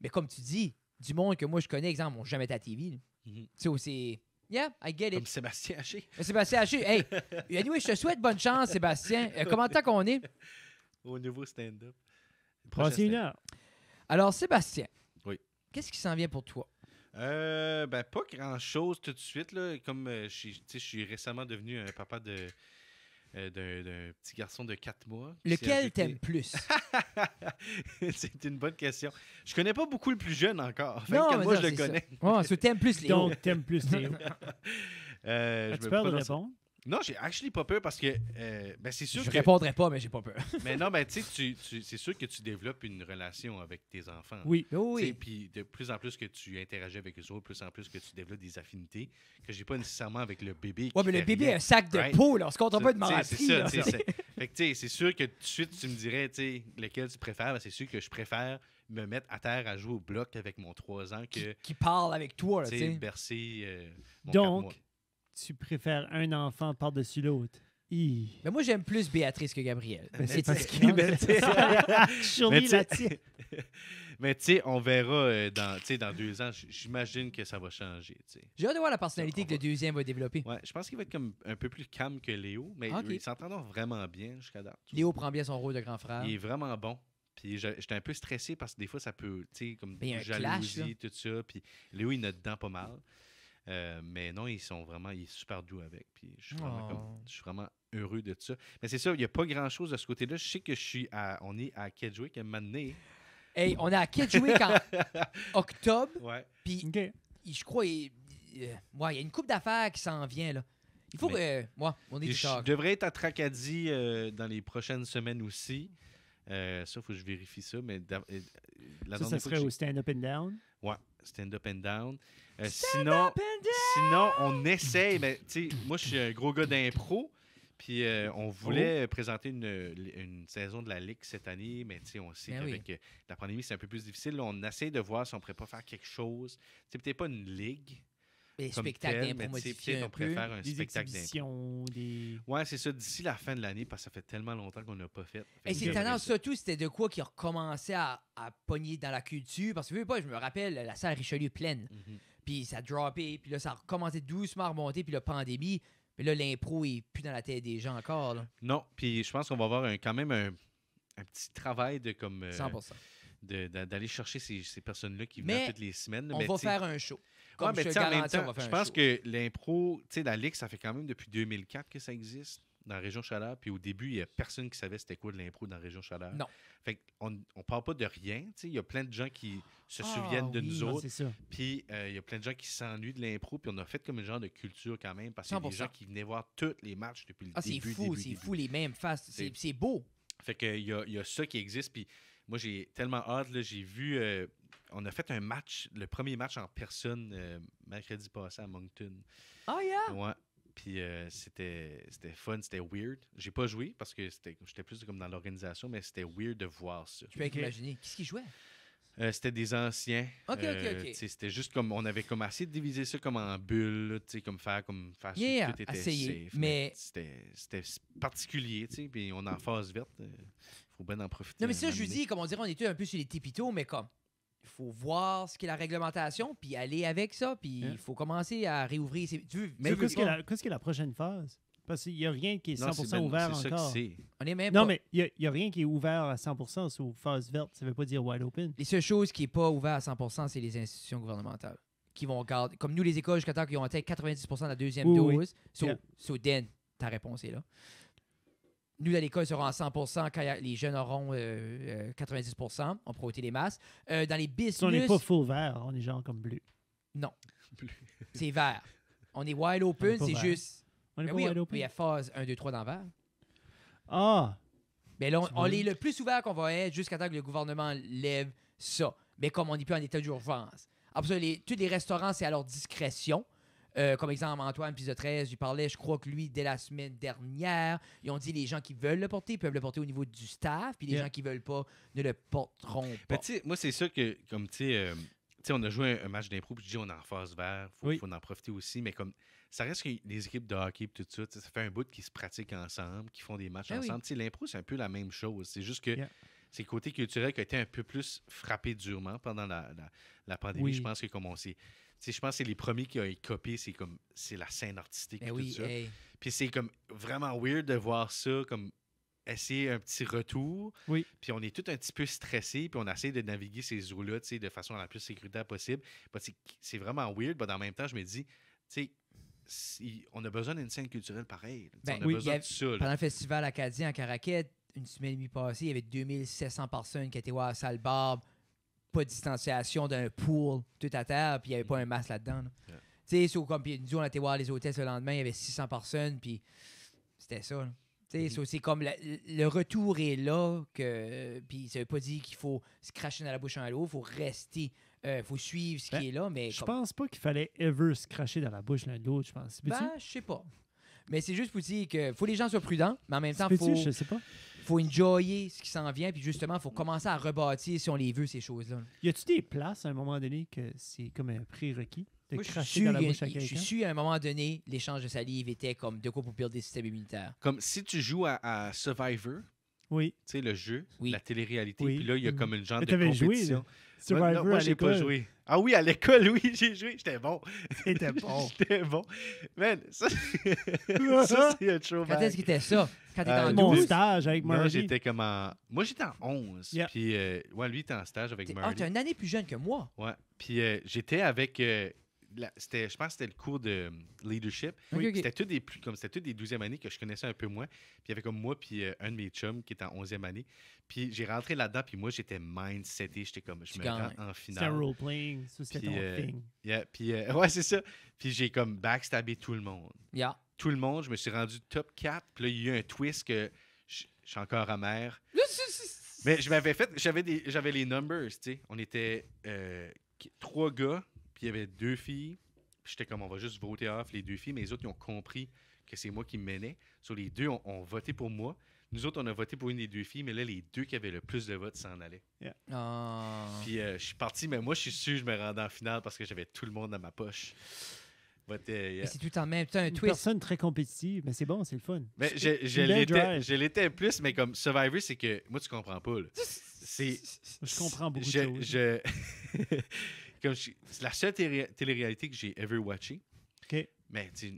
Mais comme tu dis, du monde que moi, je connais, exemple, n'ont jamais été à la TV. là. Mhm. Tu sais, où c'est. Yeah, I get Comme it. Sébastien Haché Sébastien Haché, hey, anyway, je te souhaite bonne chance, Sébastien. Comment tant qu'on est? au nouveau stand-up. Passez une heure. Alors, Sébastien. Oui. Qu'est-ce qui s'en vient pour toi? Ben, pas grand-chose tout de suite. Là. Comme je suis récemment devenu un papa d'un petit garçon de 4 mois. qui s'est Lequel ajouté- t'aimes plus? C'est une bonne question. Je connais pas beaucoup le plus jeune encore. Fait Non, que mais moi, ça, je le c'est ça. connais. Ouais, ce t'aimes plus, Léo. Donc, t'aimes plus Léo. Je As-tu me peur de prononce- répondre? Non, j'ai actually pas peur parce que ben, c'est sûr Je que. répondrai pas, mais j'ai pas peur. Mais non, ben, tu sais, c'est sûr que tu développes une relation avec tes enfants. Oui. Oh, Tu sais, oui. puis de plus en plus que tu interagis avec eux autres, plus en plus que tu développes des affinités que j'ai pas nécessairement avec le bébé. Ouais, qui mais le fait bébé rien. a un sac de Right. peau, là. On se compte pas de Tu sais, menterie, c'est ça, là. tu sais, Fait que tu sais, c'est sûr que tout de suite, tu me dirais, tu sais, lequel tu préfères. Ben, c'est sûr que je préfère me mettre à terre à jouer au bloc avec mon 3 ans que, Qui parle avec toi, là, tu tu sais, sais. bercer mon 4 Donc, mois. tu préfères un enfant par-dessus l'autre. Hi. Mais moi, j'aime plus Béatrice que Gabriel. Ben, c'est Et parce tu- qu'il Mais tu sais- Surely Mais tu sais- là-dessus. Mais tu sais, on verra tu sais, dans 2 ans, j'imagine que ça va changer. Tu sais. J'ai hâte de voir la personnalité On que le deuxième va développer. Ouais, je pense qu'il va être comme un peu plus calme que Léo, mais Ok. ils s'entendent vraiment bien jusqu'à date. Léo prend bien son rôle de grand frère. Il est vraiment bon. Puis j'étais un peu stressé parce que des fois, ça peut, tu sais, comme Ben, il y a un jalousie, clash, tout ça. Puis Léo, il a dedans pas mal. Mais non, il est super doux avec. Puis je suis vraiment heureux de ça. Mais c'est ça, il n'y a pas grand-chose de ce côté-là. Je sais que on est à Kedgewick à Mané. Hey, on est à Kedgewick en octobre, Ouais. puis OK. je crois il y a une couple d'affaires qui s'en vient, là. Il faut que... moi, on est Puis tout je tard. devrais être à Tracadie dans les prochaines semaines aussi. Ça, il faut que je vérifie ça. Mais la Ça dernière fois serait que au stand-up and down. Ouais, stand up and down. Sinon, on essaye. Mais tu sais, moi, je suis un gros gars d'impro. Puis on voulait présenter une saison de la Ligue cette année, mais tu sais, on sait Ben qu'avec la pandémie, c'est un peu plus difficile. Là, on essaie de voir si on ne pourrait pas faire quelque chose. C'est peut-être pas une ligue. Des comme spectacles tel, d'impro mais tu sais, modifiés peut-être un on peu. préfère un Des spectacle d'impro. exhibitions, des... Ouais, c'est ça, d'ici la fin de l'année, parce que ça fait tellement longtemps qu'on n'a pas fait. Fait Et que c'est j'aimerais étonnant, ça. ça tout, c'était de quoi qui recommençait à pogner dans la culture. Parce que, veux pas, je me rappelle, la salle Richelieu pleine. Mhm. Puis ça a droppé, puis là, ça a recommencé doucement à remonter, puis la pandémie. Mais là, l'impro est plus dans la tête des gens encore, là. Non, puis je pense qu'on va avoir quand même un petit travail de comme 100%. d'aller chercher ces personnes-là qui Mais viennent toutes les semaines. On Mais va tu sais, faire un show. Comme ouais, mais je tu te sais, en même garantis, on temps, va faire je un pense show. que l'impro, tu sais, la Ligue, ça fait quand même depuis 2004 que ça existe dans la région Chaleur. Puis au début, il n'y a personne qui savait c'était quoi de l'impro dans la région Chaleur. Non. Fait qu'on ne parle pas de rien. Tu sais, il y a plein de gens qui se Ah, souviennent de oui, nous Non, autres. c'est ça. Puis il y a plein de gens qui s'ennuient de l'impro. Puis on a fait comme un genre de culture quand même. Parce qu'il y a des 100%. gens qui venaient voir tous les matchs depuis le Ah, c'est début. fou, c'est fou, les mêmes faces. C'est beau. Fait que il y a ça qui existe. Puis moi, j'ai tellement hâte. Là, j'ai vu. On a fait un match, le premier match en personne, mercredi passé à Moncton. Ah, yeah! Ouais. Puis c'était fun, c'était weird. J'ai pas joué parce que j'étais plus comme dans l'organisation, mais c'était weird de voir ça. Je peux imaginer. Qu'est-ce qu'il jouait? C'était des anciens. Ok. Tu sais, c'était juste comme on avait comme essayé de diviser ça comme en bulles, là, tu sais, comme faire sûr Yeah, que tout était essayer, safe. mais- c'était particulier, tu sais. Puis on est en phase verte. Faut bien en profiter. Non, mais à un ça, je moment vous donné. dis, comme on dirait, on était un peu sur les tépiteaux, mais comme, il faut voir ce qu'est la réglementation, puis aller avec ça, puis il faut commencer à réouvrir. Mais qu'est-ce qu'est-ce que la prochaine phase? Parce qu'il n'y a rien qui est Non, 100% c'est ouvert c'est ça que encore. c'est. On est même Non, pas. mais il n'y a rien qui est ouvert à 100% sur phase verte. Ça ne veut pas dire wide open. Les seules choses qui n'est pas ouvert à 100%, c'est les institutions gouvernementales. Qui vont garder. Comme nous, les écoles, jusqu'à temps qu'ils ont atteint 90% de la deuxième Oui, oui. dose. Yeah. So, Dan, ta réponse est là. nous, à l'école, serons à 100% quand les jeunes auront 90%. On pourra ôter les masques. Dans les business... Si on n'est pas full vert, on est genre comme bleu. Non. C'est vert. On est wide On open, est pas c'est vert. juste... On est Ben pas oui, wide open. il y a phase 1, 2, 3 dans vert. Ah! Mais là, Tu on vois. est le plus ouvert qu'on va être jusqu'à temps que le gouvernement lève ça. Mais comme on n'est plus en état d'urgence. Après ça, tous les restaurants, c'est à leur discrétion. Comme exemple, Antoine Pizza 13, j'y parlais, je crois que lui, dès la semaine dernière, ils ont dit les gens qui veulent le porter peuvent le porter au niveau du staff, puis les gens qui veulent pas ne le porteront pas. Ben, tu sais, moi, c'est ça que, comme, tu sais, on a joué un match d'impro, puis je dis, on est en phase vert, faut en profiter aussi, mais comme, ça reste que les équipes de hockey, puis tout ça, ça fait un bout qu'ils se pratiquent ensemble, qu'ils font des matchs ensemble. Oui. Tu sais, l'impro, c'est un peu la même chose. C'est juste que c'est le côté culturel qui a été un peu plus frappé durement pendant la pandémie. Oui. Je pense que, comme on s'est. Tu sais, je pense que c'est les premiers qui ont copié, c'est la scène artistique et Ben tout oui, ça. hey. Puis c'est comme vraiment weird de voir ça, comme essayer un petit retour. Oui. Puis on est tous un petit peu stressés, puis on essaie de naviguer ces eaux-là, tu sais, de façon la plus sécuritaire possible. C'est vraiment weird, mais en même temps, je me dis, tu sais, on a besoin d'une scène culturelle pareille. Ben on a oui, besoin de ça. Là. Pendant le festival acadien à Caraquet, une semaine et demie passée, il y avait 2700 personnes qui étaient voir la salle Barbe, pas de distanciation d'un pool, tout à terre, puis il n'y avait pas un masque là-dedans. Là. Yeah. Tu sais, comme puis nous, on était voir les hôtels le lendemain, il y avait 600 personnes, puis c'était ça. Là. Tu sais, c'est comme le retour est là, puis ça veut pas dire qu'il faut se cracher dans la bouche en l'eau, il faut rester, faut suivre ce qui est là, mais... Je pense pas qu'il fallait ever se cracher dans la bouche l'un de l'autre, je pense. je sais pas. Mais c'est juste pour dire que faut que les gens soient prudents, mais en même temps, Je sais pas. faut enjoyer ce qui s'en vient, puis justement, il faut commencer à rebâtir, si on les veut, ces choses-là. Y a-tu des places à un moment donné que c'est comme un prérequis de Moi, cracher dans la bouche à je suis quelqu'un? sûr, à un moment donné, l'échange de salive était comme de quoi pour builder des systèmes immunitaires. Comme si tu joues à Survivor, Oui. tu sais, le jeu, Oui. la télé-réalité, Oui. puis là, il y a comme une genre Mais de t'avais joué, compétition. là. Survivor Non, moi, à j'ai pas l'école. joué. Ah oui, à l'école, oui, j'ai joué. J'étais bon. C'était bon. J'étais bon. Man, ça, c'est un Quand throwback. est-ce que c'était ça? Quand t'étais en Mon 12? stage avec Moi, Margie. j'étais comme en... Moi, j'étais en 11. Yeah. Puis, ouais, lui, il était en stage avec Ah, Marty. t'es une année plus jeune que moi. Ouais. Puis, j'étais avec... je pense que c'était le cours de leadership. Ok, ok. C'était tous des 12e années que je connaissais un peu moins. Puis, il y avait comme moi puis un de mes chums qui était en 11e année. Puis, j'ai rentré là-dedans. Puis, moi, j'étais mindseté. J'étais comme... Je Tu me rends gagnes. en C'était un finale. role-playing. Ça, c'était Puis, ton thing. Yeah, puis, ouais, c'est ça. Puis, j'ai comme backstabé tout le monde. Yeah. Tout le monde. Je me suis rendu top 4. Puis là, il y a eu un twist que je suis encore amer. Mais je m'avais fait, j'avais les numbers, tu sais. On était 3 gars, puis il y avait 2 filles. Puis j'étais comme, on va juste voter off les 2 filles, mais les autres, ils ont compris que c'est moi qui menais. Sur les 2, ont voté pour moi. Nous autres, on a voté pour une des 2 filles, mais là, les 2 qui avaient le plus de votes s'en allaient. Ah. Puis je suis parti, mais moi, je suis sûr que je me rendais en finale parce que j'avais tout le monde dans ma poche. But, Mais yeah. c'est tout en même temps un Une twist. personne très compétitive, mais c'est bon, c'est le fun. Mais une belle drive. je l'étais plus, mais comme Survivor, c'est que moi, tu comprends pas. Là. C'est. Je comprends beaucoup de choses. C'est la seule télé-réalité que j'ai ever watchée. OK. Mais tu sais,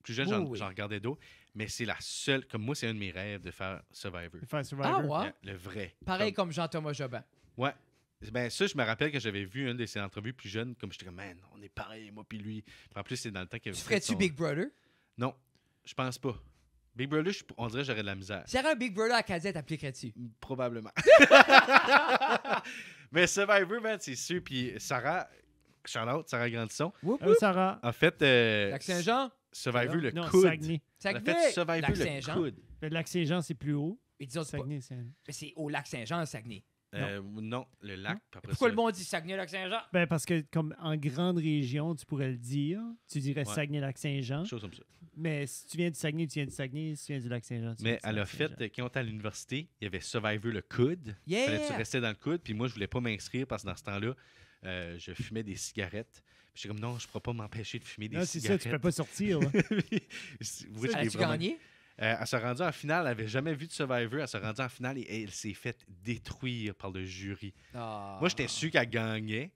plus jeune, Oh, oui. j'en regardais d'autres. Mais c'est la seule. Comme moi, c'est un de mes rêves de faire Survivor. Faire Survivor. Ah ouais? Le vrai. Pareil comme Jean-Thomas Jobin. Ouais. Ben ça, je me rappelle que j'avais vu une de ses entrevues plus jeunes, comme j'étais comme, man, on est pareil, moi puis lui. Puis en plus, c'est dans le temps qu'il avait Tu fait ferais-tu son- Big Brother? Non, je pense pas. Big Brother, on dirait que j'aurais de la misère. S'il y avait un Big Brother à Cadette, t'appliquerais-tu? Probablement. Mais Survivor, man, c'est sûr. Puis Sarah, Charlotte, Sarah Grandisson, Whoop, Ah, whoop. Sarah. a fait Lac-Saint-Jean? Survivor le Non, coude. Saguenay. Elle a Saguenay? fait Survivor le Lac-Saint-Jean? coude. Le Lac-Saint-Jean, c'est plus haut. Ils disent pas- Saguenay, c'est... Mais c'est au Lac-Saint-Jean, Saguenay. Non, le lac. puis après Pourquoi ça- le monde dit Saguenay-Lac-Saint-Jean? Ben, parce que comme en grande région, tu pourrais le dire. Tu dirais Ouais. Saguenay-Lac-Saint-Jean. Chose comme ça. Mais si tu viens du Saguenay, tu viens du Saguenay. Si tu viens du Lac-Saint-Jean, tu viens Mais du elle a Lac-Saint-Jean. fait, quand on était à l'université, il y avait Survivor le coude. Yeah! Fallait que tu restais dans le coude. Puis moi, je voulais pas m'inscrire parce que dans ce temps-là, je fumais des cigarettes. Puis j'étais comme, non, je ne pourrais pas m'empêcher de fumer des Non, c'est ça, cigarettes. tu peux pas sortir. là. Vous, je l'ai As-tu vraiment- gagné? Elle s'est rendue en finale. Elle n'avait jamais vu de Survivor. Elle s'est rendue en finale et elle s'est faite détruire par le jury. Ah. Moi, j'étais sûr qu'elle gagnait.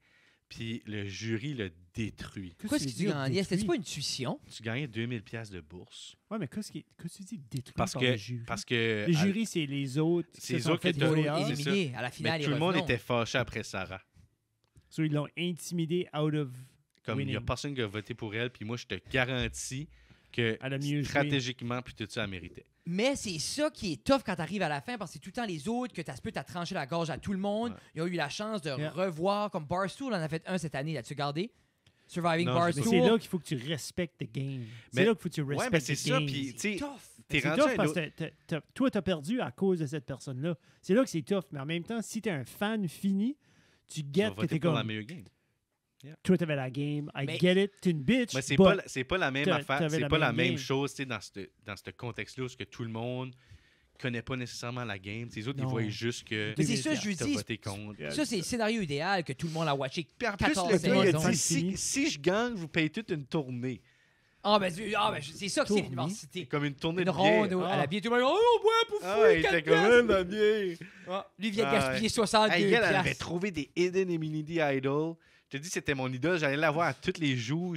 Puis le jury l'a détruit. Pourquoi est-ce que tu veux dire gagnais? C'était-tu détruit? pas une tuition? Tu gagnais 2000 pièces de bourse. Ouais, mais qu'est-ce que tu dis détruit Parce par que, le jury? parce que Le jury, c'est les autres. qui C'est se les sont autres fait qui Ils t'ont l'ont voler out. éliminé. éliminé. À la finale, mais ils tout le monde revenons. était fâché après Sarah. So, ils l'ont intimidé out of Comme il n'y a winning. personne qui a voté pour elle. Puis moi, je te garantis que Elle a mieux joué. stratégiquement, puis tout ça, elle méritait. Mais c'est ça qui est tough quand t'arrives à la fin, parce que c'est tout le temps les autres que t'as tranché la gorge à tout le monde. Ouais. Ils ont eu la chance de Yeah. revoir, comme Barstool en a fait un cette année. L'as-tu gardé? Surviving Non, Mais Barstool. c'est là qu'il faut que tu respectes the game. C'est Mais- là qu'il faut que tu Ouais, respectes mais c'est the ça, game. puis tu sais, Tough. t'es C'est rendu tough à un parce autre- que toi, t'as perdu à cause de cette personne-là. C'est là que c'est tough. Mais en même temps, si t'es un fan fini, tu tu vas guettes que voter t'es pour la comme... meilleure game. Toi, t'avais la game. I Mais- get it. T'es une bitch. Mais c'est but- pas la même t'as- affaire, t'avais c'est la pas la même même game. chose, tu sais, dans ce contexte-là où ce que tout le monde connaît pas nécessairement la game. Les autres, ils Non. voient juste que Mais c'est ça, je lui t'as dis. voté contre. Ça, c'est le scénario idéal que tout le monde a watché. Puis en plus, 14 le gars, il a saisons. dit si je gagne, je vous paye toute une tournée. C'est ça que c'est Tournée. l'université. Comme une tournée Une de ronde bière. où à la bière, tout le monde, oh, on boit pour Ah fou, ouais, il 4 était comme piastres. la bière. Lui vient de Ah gaspiller ouais. 62 Hey, elle avait piastres. trouvé des Hidden Immunity Idol. Je te dis, c'était mon idole. J'allais la voir à tous les jours.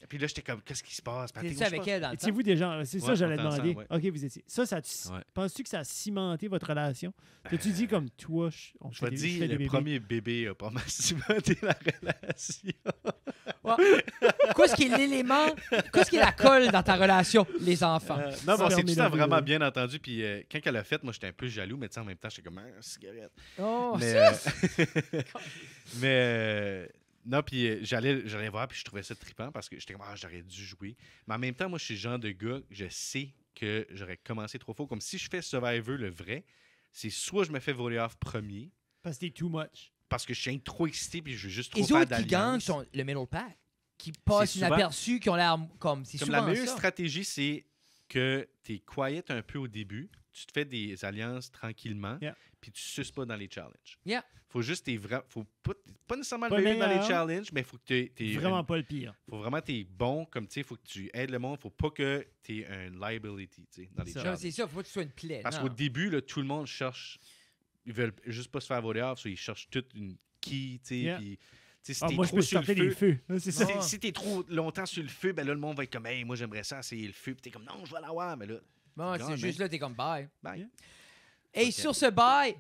Et puis là, j'étais comme, qu'est-ce qui se passe? Patrick? T'es-tu Moi, je avec pense- elle dans le temps? Étiez-vous déjà... C'est ça Ouais, que j'allais on était demander. ensemble, OK, vous étiez... Ça Ouais. penses-tu que ça a cimenté votre relation? T'as-tu dit comme toi, on Je fait vais des- te je fais dire, des le bébés? premier bébé a pas mal cimenté la relation. Qu'est-ce qui est l'élément, qu'est-ce qui est la colle dans ta relation? Les enfants. Non, mais on s'est Fermez tout le ça vraiment bureau. bien entendu. Puis quand elle l'a fait, moi, j'étais un peu jaloux, mais tu sais, en même temps, j'étais comme, cigarette. Oh, Mais, ça, non, puis j'allais voir, puis je trouvais ça trippant parce que j'étais comme, j'aurais dû jouer. Mais en même temps, moi, je suis le genre de gars, je sais que j'aurais commencé trop fort. Comme si je fais Survivor le vrai, c'est soit je me fais voler off premier Parce que t'es too much. parce que je suis trop excité puis je veux juste trop les faire autres qui gagnent d'alliance. sont le middle pack, qui passent C'est souvent- inaperçus, qui ont l'air comme. C'est Comme souvent la meilleure ça. stratégie, c'est que tu es quiet un peu au début, tu te fais des alliances tranquillement, Yeah. puis tu suces pas dans les challenges. Yeah. Faut juste, faut pas nécessairement Pas le meilleur dans les meilleur. challenges, mais faut que tu Vraiment pas le pire. faut vraiment que tu es bon, comme tu sais, faut que tu aides le monde, faut pas que tu aies un liability, tu sais, dans les Ça. Non, challenges. c'est ça, faut pas que tu sois une plaie. Parce non. qu'au début, là, tout le monde cherche, ils veulent juste pas se faire voler off, soit ils cherchent toute une key, tu sais, Yeah. puis tu sais, si Ah, t'es moi, je trop peux sur le starter des feu, feux. C'est si, ça. si t'es trop longtemps sur le feu, ben là, le monde va être comme, hey, moi, j'aimerais ça, essayer le feu, puis t'es comme, non, je vais l'avoir, mais là, Bon, Non, c'est mais- juste là, t'es comme bye. bye. Yeah. Et Ok. sur ce bye,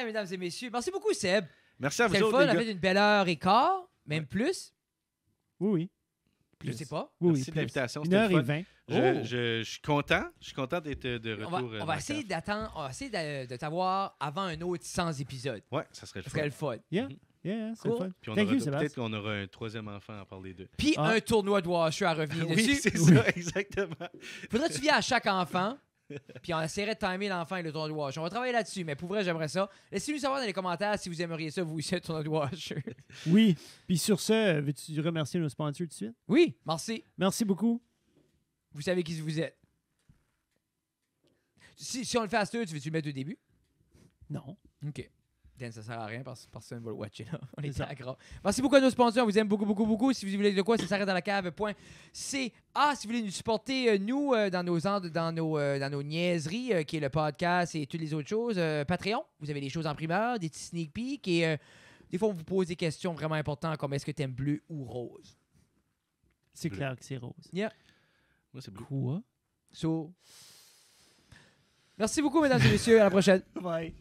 mesdames et messieurs. Merci beaucoup, Seb. Merci à vous C'était le autres, fun, les on a gars. fait une belle heure et quart, même plus. Oui, oui. Je sais pas. Oui, Merci de plus. l'invitation, 1 c'était heure le et fun. 20. Je suis content. Je suis content d'être de On retour. va dans la essayer cave. d'attendre, on va essayer de t'avoir avant un autre 100 épisodes. Ouais, ça serait le Ce fun. serait le fun. Yeah, c'est Cool. le fun. Puis on Thank aura you, peut-être Sébastien. qu'on aura un troisième enfant à parler d'eux. Puis Ah. un tournoi de washer à revenir Oui, dessus. c'est ça, exactement. Faudrait que tu viennes à chaque enfant. Puis on essaierait de timer l'enfant et le tournoi de washer. On va travailler là-dessus, mais pour vrai, j'aimerais ça. Laissez-nous savoir dans les commentaires si vous aimeriez ça, vous aussi, le tournoi de washer. Oui. Puis sur ce, veux-tu remercier nos sponsors tout de suite? Oui, merci. Merci beaucoup. Vous savez qui vous êtes. Si on le fait à ce tu veux-tu le mettre au début? Non. OK. Dan, ça sert à rien parce que personne va le watcher là. On est C'est ça. à gras. Merci beaucoup à nos sponsors. On vous aime beaucoup, beaucoup, beaucoup. Si vous voulez de quoi, ça s'arrête dans la cave.ca. Si vous voulez nous supporter, nous, dans nos niaiseries, qui est le podcast et toutes les autres choses, Patreon, vous avez des choses en primeur, des petits sneak peeks et des fois, on vous pose des questions vraiment importantes comme est-ce que tu aimes bleu ou rose? C'est Bleu. clair que c'est rose. Moi, c'est bleu. Quoi? So, merci beaucoup, mesdames et messieurs. À la prochaine. Bye.